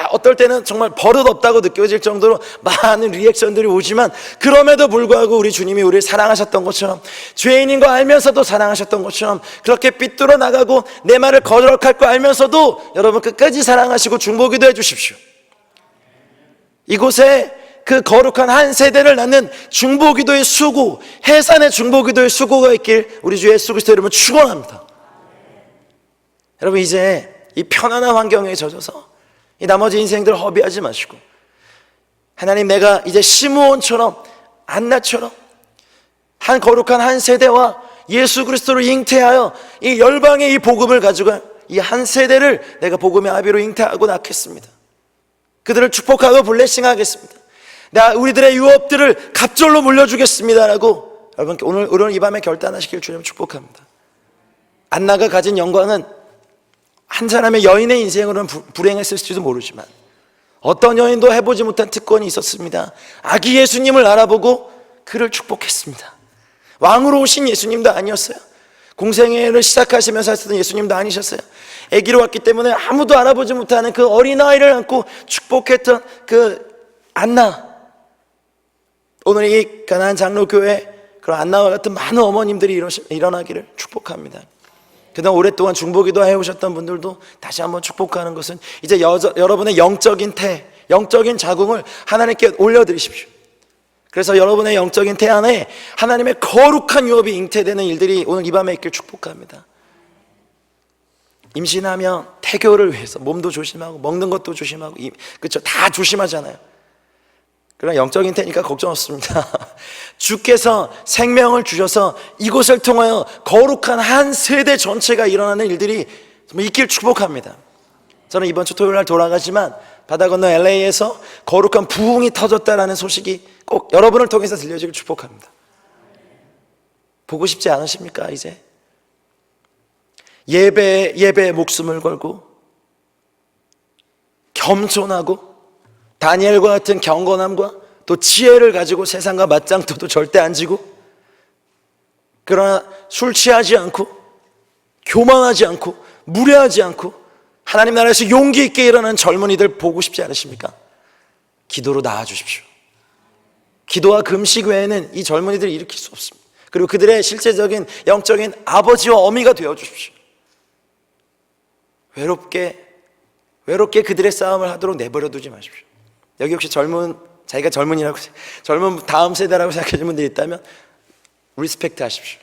어떨 때는 정말 버릇 없다고 느껴질 정도로 많은 리액션들이 오지만, 그럼에도 불구하고 우리 주님이 우리를 사랑하셨던 것처럼, 죄인인 거 알면서도 사랑하셨던 것처럼, 그렇게 삐뚤어 나가고 내 말을 거절할 거 알면서도 여러분 끝까지 사랑하시고 중보기도 해주십시오. 이곳에 그 거룩한 한 세대를 낳는 중보기도의 수고, 해산의 중보기도의 수고가 있길 우리 주 예수 그리스도 이름으로 축원합니다. 여러분, 이제 이 편안한 환경에 젖어서 이 나머지 인생들 허비하지 마시고, 하나님, 내가 이제 시므온처럼, 안나처럼 한 거룩한 한 세대와 예수 그리스도를 잉태하여 이 열방의 이 복음을 가지고 이 한 세대를 내가 복음의 아비로 잉태하고 낳겠습니다. 그들을 축복하고 블레싱하겠습니다. 우리들의 유업들을 갑절로 물려주겠습니다라고 여러분께 오늘 이 밤에 결단하시길 주님 축복합니다. 안나가 가진 영광은 한 사람의 여인의 인생으로는 불행했을지도 모르지만, 어떤 여인도 해보지 못한 특권이 있었습니다. 아기 예수님을 알아보고 그를 축복했습니다. 왕으로 오신 예수님도 아니었어요. 공생애를 시작하시면서 하셨던 예수님도 아니셨어요. 아기로 왔기 때문에 아무도 알아보지 못하는 그 어린아이를 안고 축복했던 그 안나, 오늘 이 가나안 장로교회 그런 안나와 같은 많은 어머님들이 일어나기를 축복합니다. 그동안 오랫동안 중보기도 해오셨던 분들도 다시 한번 축복하는 것은, 이제 여러분의 영적인 태, 영적인 자궁을 하나님께 올려드리십시오. 그래서 여러분의 영적인 태 안에 하나님의 거룩한 유업이 잉태되는 일들이 오늘 이 밤에 있길 축복합니다. 임신하면 태교를 위해서 몸도 조심하고 먹는 것도 조심하고, 그렇죠? 다 조심하잖아요. 그러나 영적인 태니까 걱정 없습니다. 주께서 생명을 주셔서 이곳을 통하여 거룩한 한 세대 전체가 일어나는 일들이 정말 있길 축복합니다. 저는 이번 주 토요일 날 돌아가지만 바다 건너 LA에서 거룩한 부흥이 터졌다라는 소식이 꼭 여러분을 통해서 들려지길 축복합니다. 보고 싶지 않으십니까? 이제 예배에 목숨을 걸고 겸손하고 다니엘과 같은 경건함과 또 지혜를 가지고 세상과 맞짱떠도 절대 안 지고, 그러나 술 취하지 않고 교만하지 않고 무례하지 않고 하나님 나라에서 용기 있게 일어나는 젊은이들 보고 싶지 않으십니까? 기도로 낳아주십시오. 기도와 금식 외에는 이 젊은이들을 일으킬 수 없습니다. 그리고 그들의 실제적인 영적인 아버지와 어미가 되어주십시오. 외롭게 그들의 싸움을 하도록 내버려 두지 마십시오. 여기 혹시 자기가 젊은 다음 세대라고 생각하시는 분들이 있다면 리스펙트 하십시오.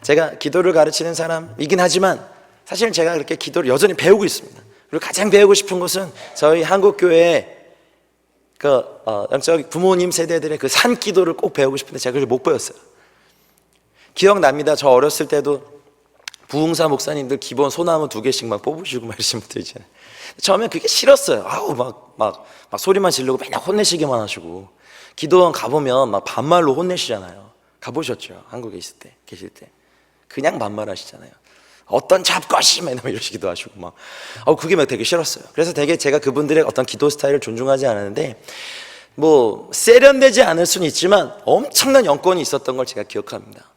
제가 기도를 가르치는 사람이긴 하지만 사실은 제가 그렇게 기도를 여전히 배우고 있습니다. 그리고 가장 배우고 싶은 것은 저희 한국교회의 영적 부모님 세대들의 그 산기도를 꼭 배우고 싶은데 제가 그걸 못 배웠어요. 기억납니다. 저 어렸을 때도 부흥사 목사님들 기본 소나무 2개씩 막 뽑으시고 막 이러신 분들 있잖아요. 처음엔 그게 싫었어요. 막 소리만 지르고 맨날 혼내시기만 하시고, 기도원 가보면 막 반말로 혼내시잖아요. 가보셨죠? 한국에 계실 때 그냥 반말하시잖아요. 어떤 잡것이 막 이러시기도 하시고 막 그게 막 되게 싫었어요. 그래서 되게 제가 그분들의 어떤 기도 스타일을 존중하지 않았는데, 뭐 세련되지 않을 수는 있지만 엄청난 영권이 있었던 걸 제가 기억합니다.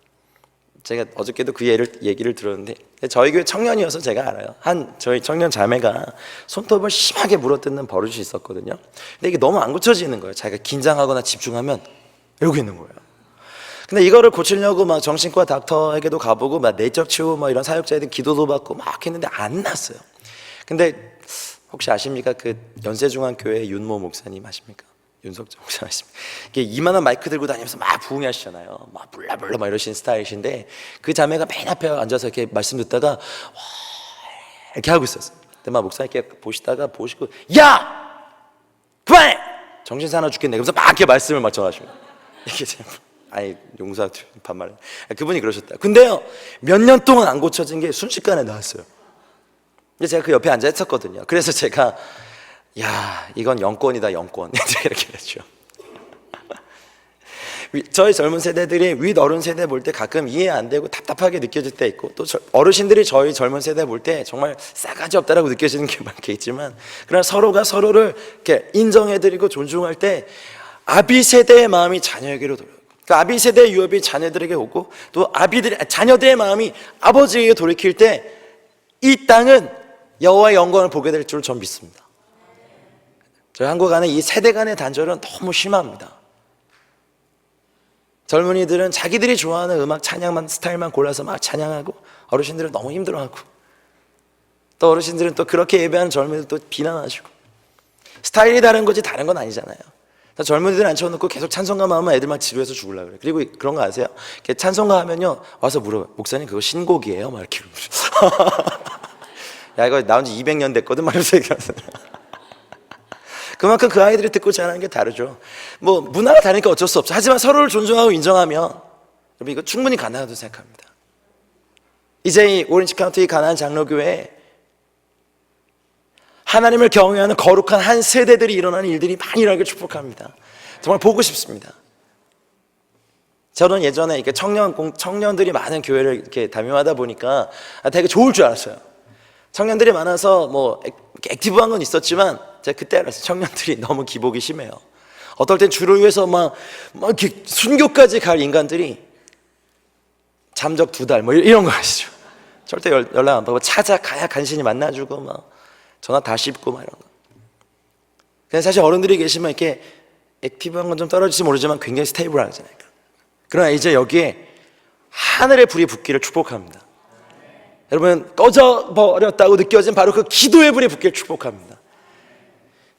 제가 어저께도 그 얘기를 들었는데, 저희 교회 청년이어서 제가 알아요. 저희 청년 자매가 손톱을 심하게 물어뜯는 버릇이 있었거든요. 근데 이게 너무 안 고쳐지는 거예요. 자기가 긴장하거나 집중하면 이러고 있는 거예요. 근데 이거를 고치려고 막 정신과 닥터에게도 가보고 막 내적 치유 막 이런 사역자애들 기도도 받고 막 했는데 안 났어요. 근데 혹시 아십니까? 그 연세중앙교회 윤모 목사님 아십니까? 윤석정 목사님 아십니까? 이게 이만한 마이크 들고 다니면서 막 부흥하시잖아요. 막 불라불라 막 이러시는 스타일이신데, 그 자매가 맨 앞에 앉아서 이렇게 말씀 듣다가 와 이렇게 하고 있었어요. 근데 막 목사님께 보시고 야! 그만해! 정신 사나워 죽겠네. 그러면서 막 이렇게 말씀을 막 전하시고, 이게 용사 반말. 그분이 그러셨다. 근데요, 몇 년 동안 안 고쳐진 게 순식간에 나왔어요. 근데 제가 그 옆에 앉아 있었거든요. 그래서 제가 이건 영권이다, 영권. 이렇게 했죠. 저희 젊은 세대들이 윗 어른 세대 볼 때 가끔 이해 안 되고 답답하게 느껴질 때 있고, 또 어르신들이 저희 젊은 세대 볼 때 정말 싸가지 없다라고 느껴지는 게 많게 있지만, 그러나 서로가 서로를 이렇게 인정해드리고 존중할 때 아비 세대의 마음이 자녀에게로 돌아요. 그러니까 아비 세대의 유업이 자녀들에게 오고, 또 자녀들의 마음이 아버지에게 돌이킬 때 이 땅은 여호와의 영광을 보게 될 줄 전 믿습니다. 저희 한국 안에 이 세대 간의 단절은 너무 심합니다. 젊은이들은 자기들이 좋아하는 음악 찬양만 스타일만 골라서 막 찬양하고, 어르신들은 너무 힘들어하고, 또 어르신들은 또 그렇게 예배하는 젊은이들 또 비난하시고. 스타일이 다른 거지 다른 건 아니잖아요. 젊은이들 앉혀놓고 계속 찬송가만 하면 애들 막 지루해서 죽으려고 그래요. 그리고 그런 거 아세요? 찬송가 하면요 와서 물어요. 목사님 그거 신곡이에요? 막 이렇게 야 이거 나온 지 200년 됐거든? 막 이러면서 얘기하세요. 그만큼 그 아이들이 듣고 자라는 게 다르죠. 뭐 문화가 다르니까 어쩔 수 없죠. 하지만 서로를 존중하고 인정하면 여러분 이거 충분히 가능하다고 생각합니다. 이제 이 오렌지 카운티 가나안 장로교회에 하나님을 경외하는 거룩한 한 세대들이 일어나는 일들이 많이 일어나길 축복합니다. 정말 보고 싶습니다. 저는 예전에 이렇게 청년들이 많은 교회를 이렇게 담임하다 보니까 되게 좋을 줄 알았어요. 청년들이 많아서 뭐 액티브한 건 있었지만 제가 그때 알았어요. 청년들이 너무 기복이 심해요. 어떨 땐 주를 위해서 막 이렇게 순교까지 갈 인간들이 잠적 2달 뭐 이런 거 아시죠? 절대 연락 안 받고 찾아가야 간신히 만나주고 막 전화 다 씹고 막 이런 거. 그냥 사실 어른들이 계시면 이렇게 액티브한 건 좀 떨어질지 모르지만 굉장히 스테이블하잖아요. 그러나 이제 여기에 하늘의 불이 붙기를 축복합니다. 여러분 꺼져버렸다고 느껴진 바로 그 기도의 불이 붙기를 축복합니다.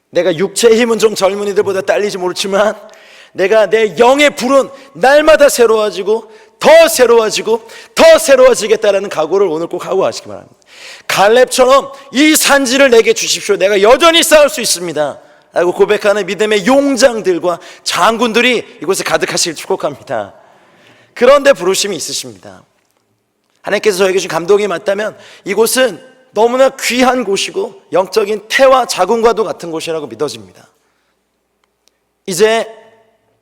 내가 육체의 힘은 좀 젊은이들보다 딸리지 모르지만 내가 내 영의 불은 날마다 새로워지고 더 새로워지고 더 새로워지겠다라는 각오를 오늘 꼭 하고 가시기 바랍니다. 갈렙처럼 이 산지를 내게 주십시오. 내가 여전히 싸울 수 있습니다 라고 고백하는 믿음의 용장들과 장군들이 이곳에 가득하시길 축복합니다. 그런데 부르심이 있으십니다. 하나님께서 저에게 주신 감동이 맞다면 이곳은 너무나 귀한 곳이고 영적인 태와 자궁과도 같은 곳이라고 믿어집니다. 이제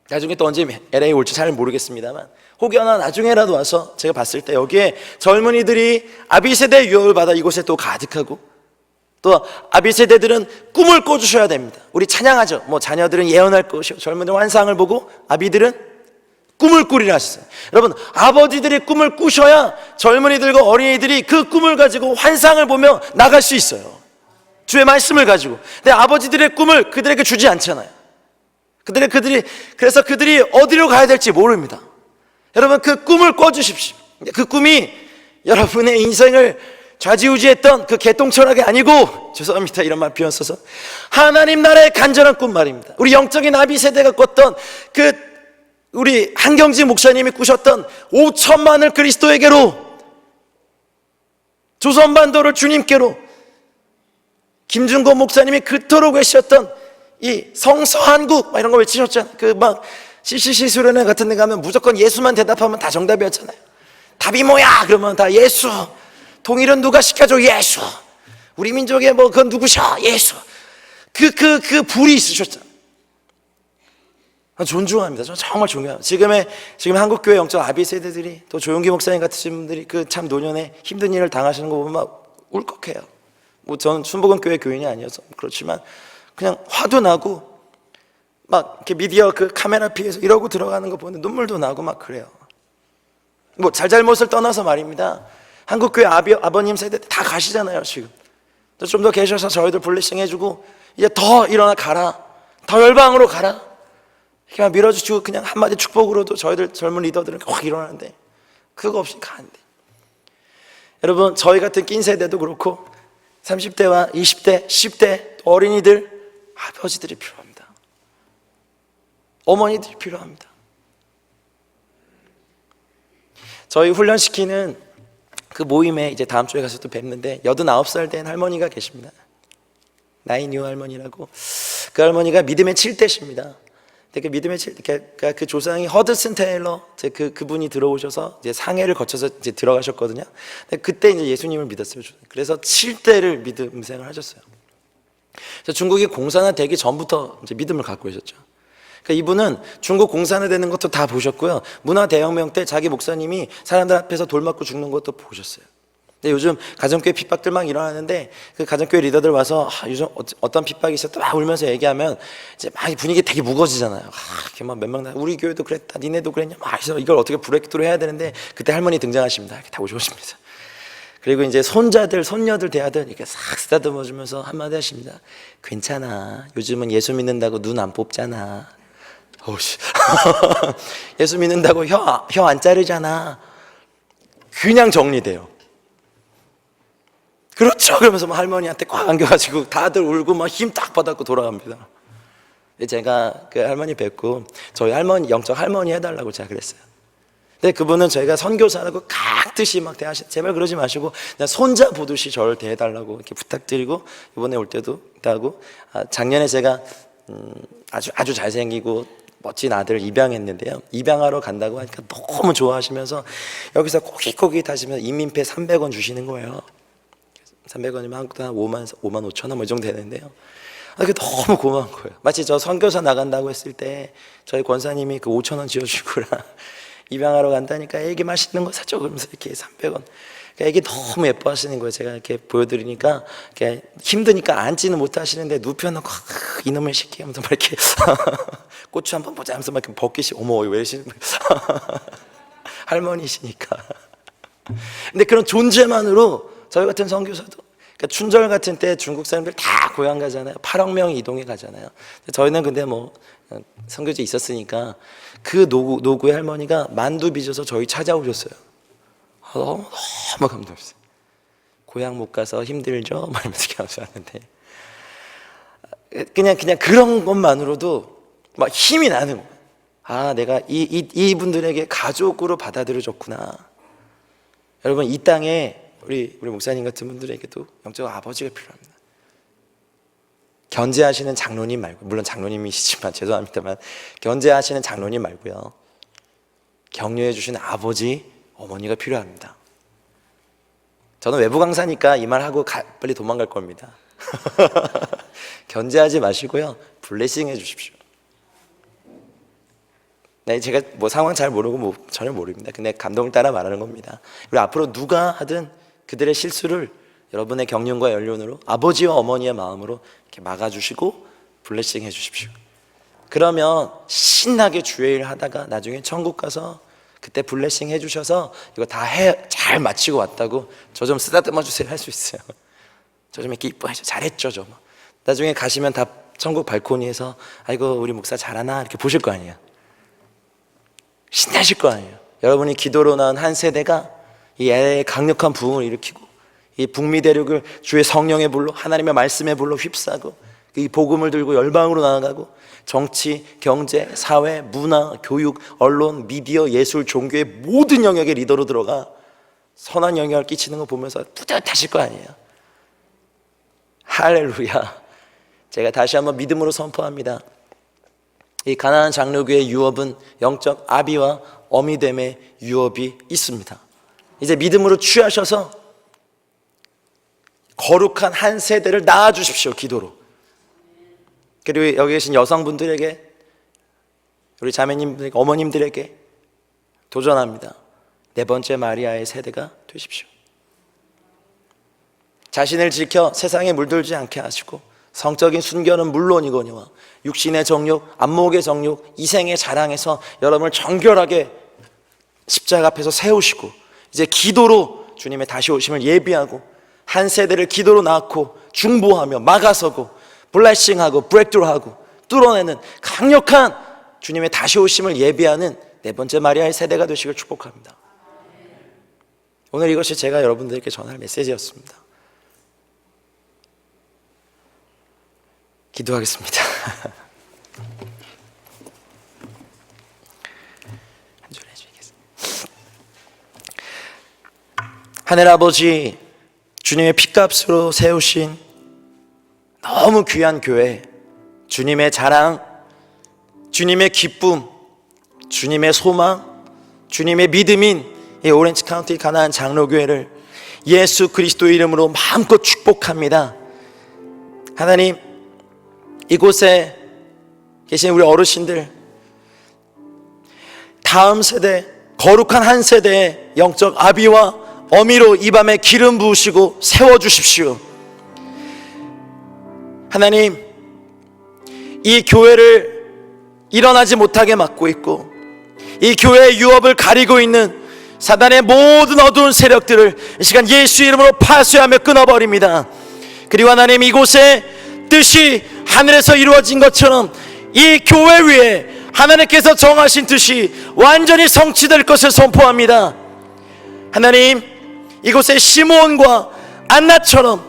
나중에 또 언제 LA 올지 잘 모르겠습니다만 혹여나 나중에라도 와서 제가 봤을 때 여기에 젊은이들이 아비세대의 유업을 받아 이곳에 또 가득하고, 또 아비세대들은 꿈을 꿔주셔야 됩니다. 우리 찬양하죠. 뭐 자녀들은 예언할 것이요 젊은이들 환상을 보고 아비들은 꿈을 꾸리라 하셨어요. 여러분 아버지들이 꿈을 꾸셔야 젊은이들과 어린이들이 그 꿈을 가지고 환상을 보며 나갈 수 있어요. 주의 말씀을 가지고. 근데 아버지들의 꿈을 그들에게 주지 않잖아요. 그래서 그들이 어디로 가야 될지 모릅니다. 여러분 그 꿈을 꿔주십시오. 그 꿈이 여러분의 인생을 좌지우지했던 그 개똥철학이 아니고, 죄송합니다 이런 말 표현 써서, 하나님 나라의 간절한 꿈 말입니다. 우리 영적인 아비 세대가 꿨던 그 우리 한경지 목사님이 꾸셨던 5천만을 그리스도에게로, 조선반도를 주님께로, 김준건 목사님이 그토록 외쳤던 이 성서한국 이런 거 외치셨잖아요. 그 막 CCC 수련회 같은 데 가면 무조건 예수만 대답하면 다 정답이었잖아요. 답이 뭐야? 그러면 다 예수. 통일은 누가 시켜줘? 예수. 우리 민족의 뭐 그건 누구셔? 예수. 그 불이 있으셨잖아요. 존중합니다. 저는 정말 존경합니다. 지금 한국교회 영적 아비 세대들이, 또 조용기 목사님 같으신 분들이 그 참 노년에 힘든 일을 당하시는 거 보면 막 울컥해요. 뭐 저는 순복음교회 교인이 아니어서 그렇지만 그냥 화도 나고 막 이렇게 미디어 그 카메라 피해서 이러고 들어가는 거 보는데 눈물도 나고 막 그래요. 뭐 잘잘못을 떠나서 말입니다. 한국교회 아버님 세대 다 가시잖아요 지금. 좀 더 계셔서 저희들 블레싱 해주고 이제 더 일어나 가라, 더 열방으로 가라 이렇게 밀어주시고 그냥 한마디 축복으로도 저희들 젊은 리더들은 확 일어나는데 그거 없이 가는데, 여러분 저희 같은 낀 세대도 그렇고 30대와 20대, 10대 어린이들, 아버지들이 필요합니다. 어머니들이 필요합니다. 저희 훈련시키는 그 모임에 이제 다음 주에 가서 또 뵙는데 89살 된 할머니가 계십니다. 나인유 할머니라고. 그 할머니가 믿음의 7대십니다. 그 믿음의 7대, 그 조상이 허드슨 테일러, 그분이 들어오셔서 이제 상해를 거쳐서 이제 들어가셨거든요. 근데 그때 이제 예수님을 믿었어요. 그래서 7대를 믿음생을 하셨어요. 중국이 공산화 되기 전부터 이제 믿음을 갖고 계셨죠. 그러니까 이분은 중국 공산화 되는 것도 다 보셨고요. 문화대혁명 때 자기 목사님이 사람들 앞에서 돌 맞고 죽는 것도 보셨어요. 근데 요즘 가정교회 핍박들 막 일어나는데 그 가정교회 리더들 와서 요즘 어떤 핍박이 있었다 막 울면서 얘기하면 이제 막 분위기 되게 무거워지잖아요. 이렇게 막 몇 명 우리 교회도 그랬다, 니네도 그랬냐, 막 이걸 어떻게 브레이크트로 해야 되는데 그때 할머니 등장하십니다. 이렇게 다 오십니다. 그리고 이제 손자들, 손녀들, 대아들 이렇게 싹 쓰다듬어 주면서 한마디 하십니다. 괜찮아. 요즘은 예수 믿는다고 눈 안 뽑잖아. 어우씨. 예수 믿는다고 혀 안 자르잖아. 그냥 정리돼요. 그렇죠. 그러면서 막 할머니한테 꽉 안겨가지고 다들 울고 막 힘 딱 받았고 돌아갑니다. 제가 그 할머니 뵙고 저희 할머니, 영적 할머니 해달라고 제가 그랬어요. 근데 그분은 저희가 선교사라고 각듯이 막 대하시, 제발 그러지 마시고 그냥 손자 보듯이 저를 대해달라고 이렇게 부탁드리고 이번에 올 때도 하고, 작년에 제가 아주 잘생기고 멋진 아들 입양했는데요. 입양하러 간다고 하니까 너무 좋아하시면서 여기서 꼬깃꼬깃 하시면서 인민폐 300원 주시는 거예요. 300원이면 한국 돈 5만 5천 원 뭐 이 정도 되는데요. 그게 너무 고마운 거예요. 마치 저 선교사 나간다고 했을 때 저희 권사님이 그 5천 원 지어주구나. 입양하러 간다니까 애기 맛있는 거 사줘 그러면서 이렇게 300원. 애기 너무 예뻐하시는 거예요. 제가 이렇게 보여드리니까 이렇게 힘드니까 앉지는 못하시는데 눕혀놓고 이놈의 새끼 하면서 막 이렇게 고추 한번 보자 하면서 막 이렇게 벗기시, 어머 왜 이러시는 거예요. 할머니시니까. 근데 그런 존재만으로 저희 같은 선교사도, 그러니까 춘절 같은 때 중국 사람들 다 고향 가잖아요. 8억 명이 이동해 가잖아요. 저희는 근데 뭐 선교지 있었으니까 그 노구의 할머니가 만두 빚어서 저희 찾아오셨어요. 너무 감동했어요. 고향 못 가서 힘들죠? 막 이러면서 이렇게 하셨는데 그냥 그런 것만으로도 막 힘이 나는 거예요. 내가 이분들에게 가족으로 받아들여졌구나. 여러분, 이 땅에 우리 목사님 같은 분들에게도 영적 아버지가 필요합니다. 견제하시는 장로님 말고, 물론 장로님이시지만 죄송합니다만 견제하시는 장로님 말고요, 격려해 주시는 아버지, 어머니가 필요합니다. 저는 외부 강사니까 이 말하고 빨리 도망갈 겁니다. 견제하지 마시고요, 블레싱 해 주십시오. 네, 제가 뭐 상황 잘 모르고 뭐 전혀 모릅니다. 근데 감동을 따라 말하는 겁니다. 그리고 앞으로 누가 하든 그들의 실수를 여러분의 경륜과 연륜으로, 아버지와 어머니의 마음으로 이렇게 막아주시고 블레싱 해주십시오. 그러면 신나게 주의 일 하다가 나중에 천국 가서 그때 블레싱 해주셔서 이거 다 잘 마치고 왔다고 저 좀 쓰다듬어 주세요 할 수 있어요. 저 좀 이렇게 이뻐해 줘, 잘했죠 좀. 나중에 가시면 다 천국 발코니에서 아이고 우리 목사 잘하나 이렇게 보실 거 아니에요. 신나실 거 아니에요. 여러분이 기도로 낳은 한 세대가 이 애의 강력한 부흥을 일으키고 이 북미 대륙을 주의 성령의 불로, 하나님의 말씀의 불로 휩싸고 이 복음을 들고 열방으로 나아가고 정치, 경제, 사회, 문화, 교육, 언론, 미디어, 예술, 종교의 모든 영역의 리더로 들어가 선한 영향을 끼치는 거 보면서 뿌듯하실 거 아니에요. 할렐루야. 제가 다시 한번 믿음으로 선포합니다. 이 가나안 장로교의 유업은 영적 아비와 어미됨의 유업이 있습니다. 이제 믿음으로 취하셔서 거룩한 한 세대를 낳아주십시오, 기도로. 그리고 여기 계신 여성분들에게, 우리 자매님들에게, 어머님들에게 도전합니다. 네 번째 마리아의 세대가 되십시오. 자신을 지켜 세상에 물들지 않게 하시고 성적인 순결은 물론이거니와 육신의 정욕, 안목의 정욕, 이생의 자랑에서 여러분을 정결하게 십자가 앞에서 세우시고 이제 기도로 주님의 다시 오심을 예비하고 한 세대를 기도로 낳고 중보하며 막아서고 블레싱하고 브레이크트루하고 뚫어내는 강력한 주님의 다시 오심을 예비하는 네 번째 마리아의 세대가 되시길 축복합니다. 오늘 이것이 제가 여러분들에게 전할 메시지였습니다. 기도하겠습니다. 하늘 아버지, 주님의 피값으로 세우신 너무 귀한 교회, 주님의 자랑, 주님의 기쁨, 주님의 소망, 주님의 믿음인 이 오렌지 카운티 가나안 장로교회를 예수 그리스도의 이름으로 마음껏 축복합니다. 하나님, 이곳에 계신 우리 어르신들, 다음 세대, 거룩한 한 세대의 영적 아비와 어미로 이 밤에 기름 부으시고 세워주십시오. 하나님, 이 교회를 일어나지 못하게 막고 있고 이 교회의 유업을 가리고 있는 사단의 모든 어두운 세력들을 이 시간 예수 이름으로 파쇄하며 끊어버립니다. 그리고 하나님, 이곳에 뜻이 하늘에서 이루어진 것처럼 이 교회 위에 하나님께서 정하신 뜻이 완전히 성취될 것을 선포합니다. 하나님, 이곳에 시므온과 안나처럼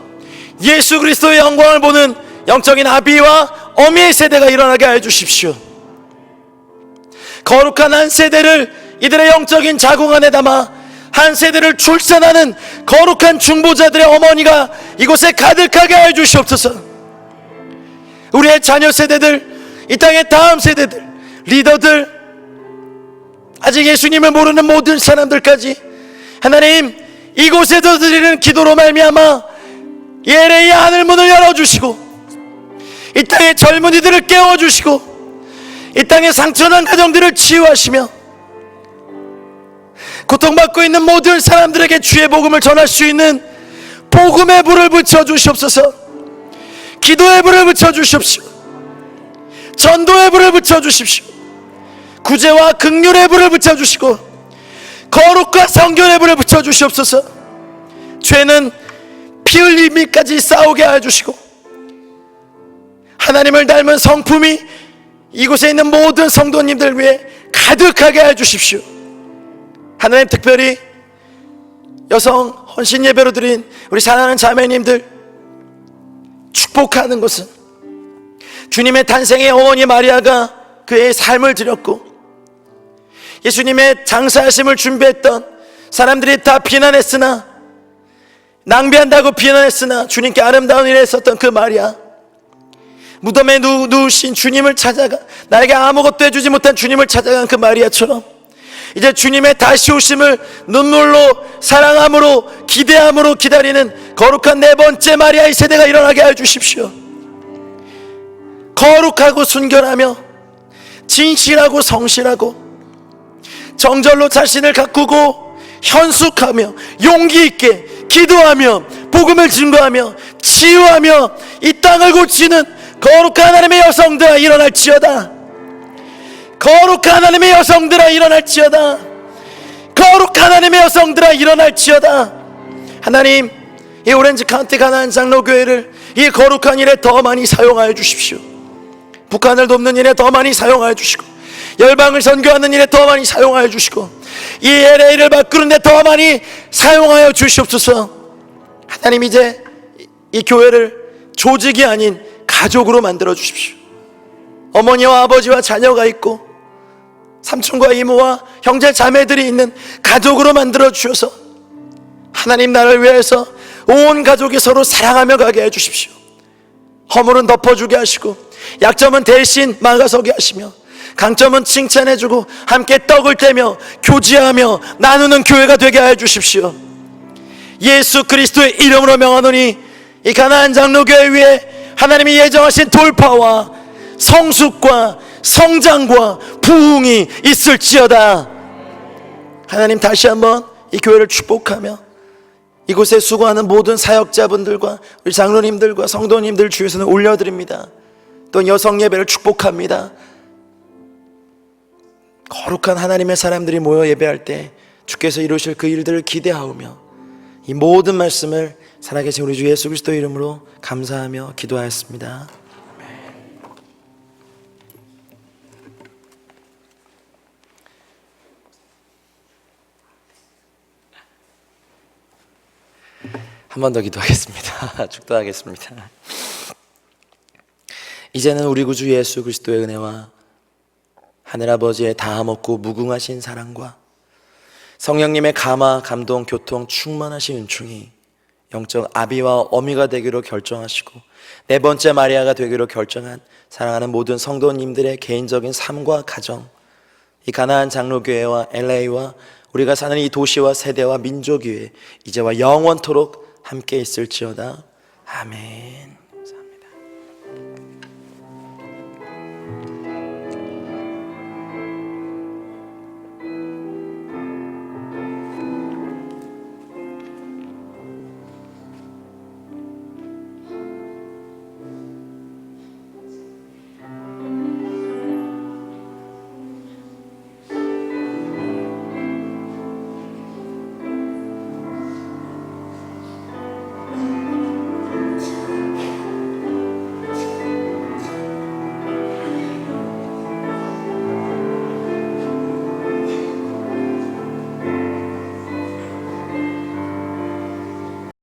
예수 그리스도의 영광을 보는 영적인 아비와 어미의 세대가 일어나게 하여 주십시오. 거룩한 한 세대를 이들의 영적인 자궁 안에 담아 한 세대를 출산하는 거룩한 중보자들의 어머니가 이곳에 가득하게 하여 주시옵소서. 우리의 자녀 세대들, 이 땅의 다음 세대들, 리더들, 아직 예수님을 모르는 모든 사람들까지 하나님, 이곳에서 드리는 기도로 말미암아 LA의 하늘문을 열어주시고 이 땅의 젊은이들을 깨워주시고 이 땅의 상처난 가정들을 치유하시며 고통받고 있는 모든 사람들에게 주의 복음을 전할 수 있는 복음의 불을 붙여주시옵소서. 기도의 불을 붙여주십시오. 전도의 불을 붙여주십시오. 구제와 긍휼의 불을 붙여주시고 거룩과 성결의 불을 붙여주시옵소서. 죄는 피 흘리미까지 싸우게 하여 주시고 하나님을 닮은 성품이 이곳에 있는 모든 성도님들 위해 가득하게 하여 주십시오. 하나님, 특별히 여성 헌신 예배로 드린 우리 사랑하는 자매님들 축복하는 것은 주님의 탄생의 어머니 마리아가 그의 삶을 드렸고 예수님의 장사하심을 준비했던 사람들이 다 비난했으나, 낭비한다고 비난했으나 주님께 아름다운 일을 했었던 그 마리아, 무덤에 누우신 주님을 찾아가 나에게 아무것도 해주지 못한 주님을 찾아간 그 마리아처럼 이제 주님의 다시 오심을 눈물로, 사랑함으로, 기대함으로 기다리는 거룩한 네 번째 마리아의 세대가 일어나게 하여 주십시오. 거룩하고 순결하며 진실하고 성실하고 정절로 자신을 가꾸고 현숙하며 용기 있게 기도하며 복음을 증거하며 치유하며 이 땅을 고치는 거룩한 하나님의 여성들아 일어날지어다. 거룩한 하나님의 여성들아 일어날지어다. 거룩한 하나님의 여성들아 일어날지어다. 하나님, 이 오렌지 카운티 가나안 장로교회를 이 거룩한 일에 더 많이 사용하여 주십시오. 북한을 돕는 일에 더 많이 사용하여 주시고 열방을 선교하는 일에 더 많이 사용하여 주시고 이 LA를 바꾸는 데 더 많이 사용하여 주시옵소서. 하나님, 이제 이 교회를 조직이 아닌 가족으로 만들어 주십시오. 어머니와 아버지와 자녀가 있고 삼촌과 이모와 형제 자매들이 있는 가족으로 만들어 주셔서 하나님 나라를 위해서 온 가족이 서로 사랑하며 가게 해 주십시오. 허물은 덮어주게 하시고 약점은 대신 막아서게 하시며 강점은 칭찬해주고 함께 떡을 떼며 교제하며 나누는 교회가 되게 하여 주십시오. 예수 그리스도의 이름으로 명하노니 이 가나안 장로교회 위에 하나님이 예정하신 돌파와 성숙과 성장과 부흥이 있을지어다. 하나님, 다시 한번 이 교회를 축복하며 이곳에 수고하는 모든 사역자분들과 우리 장로님들과 성도님들 주의 손에 올려드립니다. 또 여성 예배를 축복합니다. 거룩한 하나님의 사람들이 모여 예배할 때 주께서 이루실 그 일들을 기대하오며 이 모든 말씀을 살아계신 우리 주 예수 그리스도 이름으로 감사하며 기도하였습니다. 한 번 더 기도하겠습니다. 축도하겠습니다. 이제는 우리 구주 예수 그리스도의 은혜와 하늘아버지의 다함없고 무궁하신 사랑과 성령님의 감화, 감동, 교통, 충만하신 은총이 영적 아비와 어미가 되기로 결정하시고 네 번째 마리아가 되기로 결정한 사랑하는 모든 성도님들의 개인적인 삶과 가정, 이 가나안 장로교회와 LA와 우리가 사는 이 도시와 세대와 민족 위에 이제와 영원토록 함께 있을지어다. 아멘.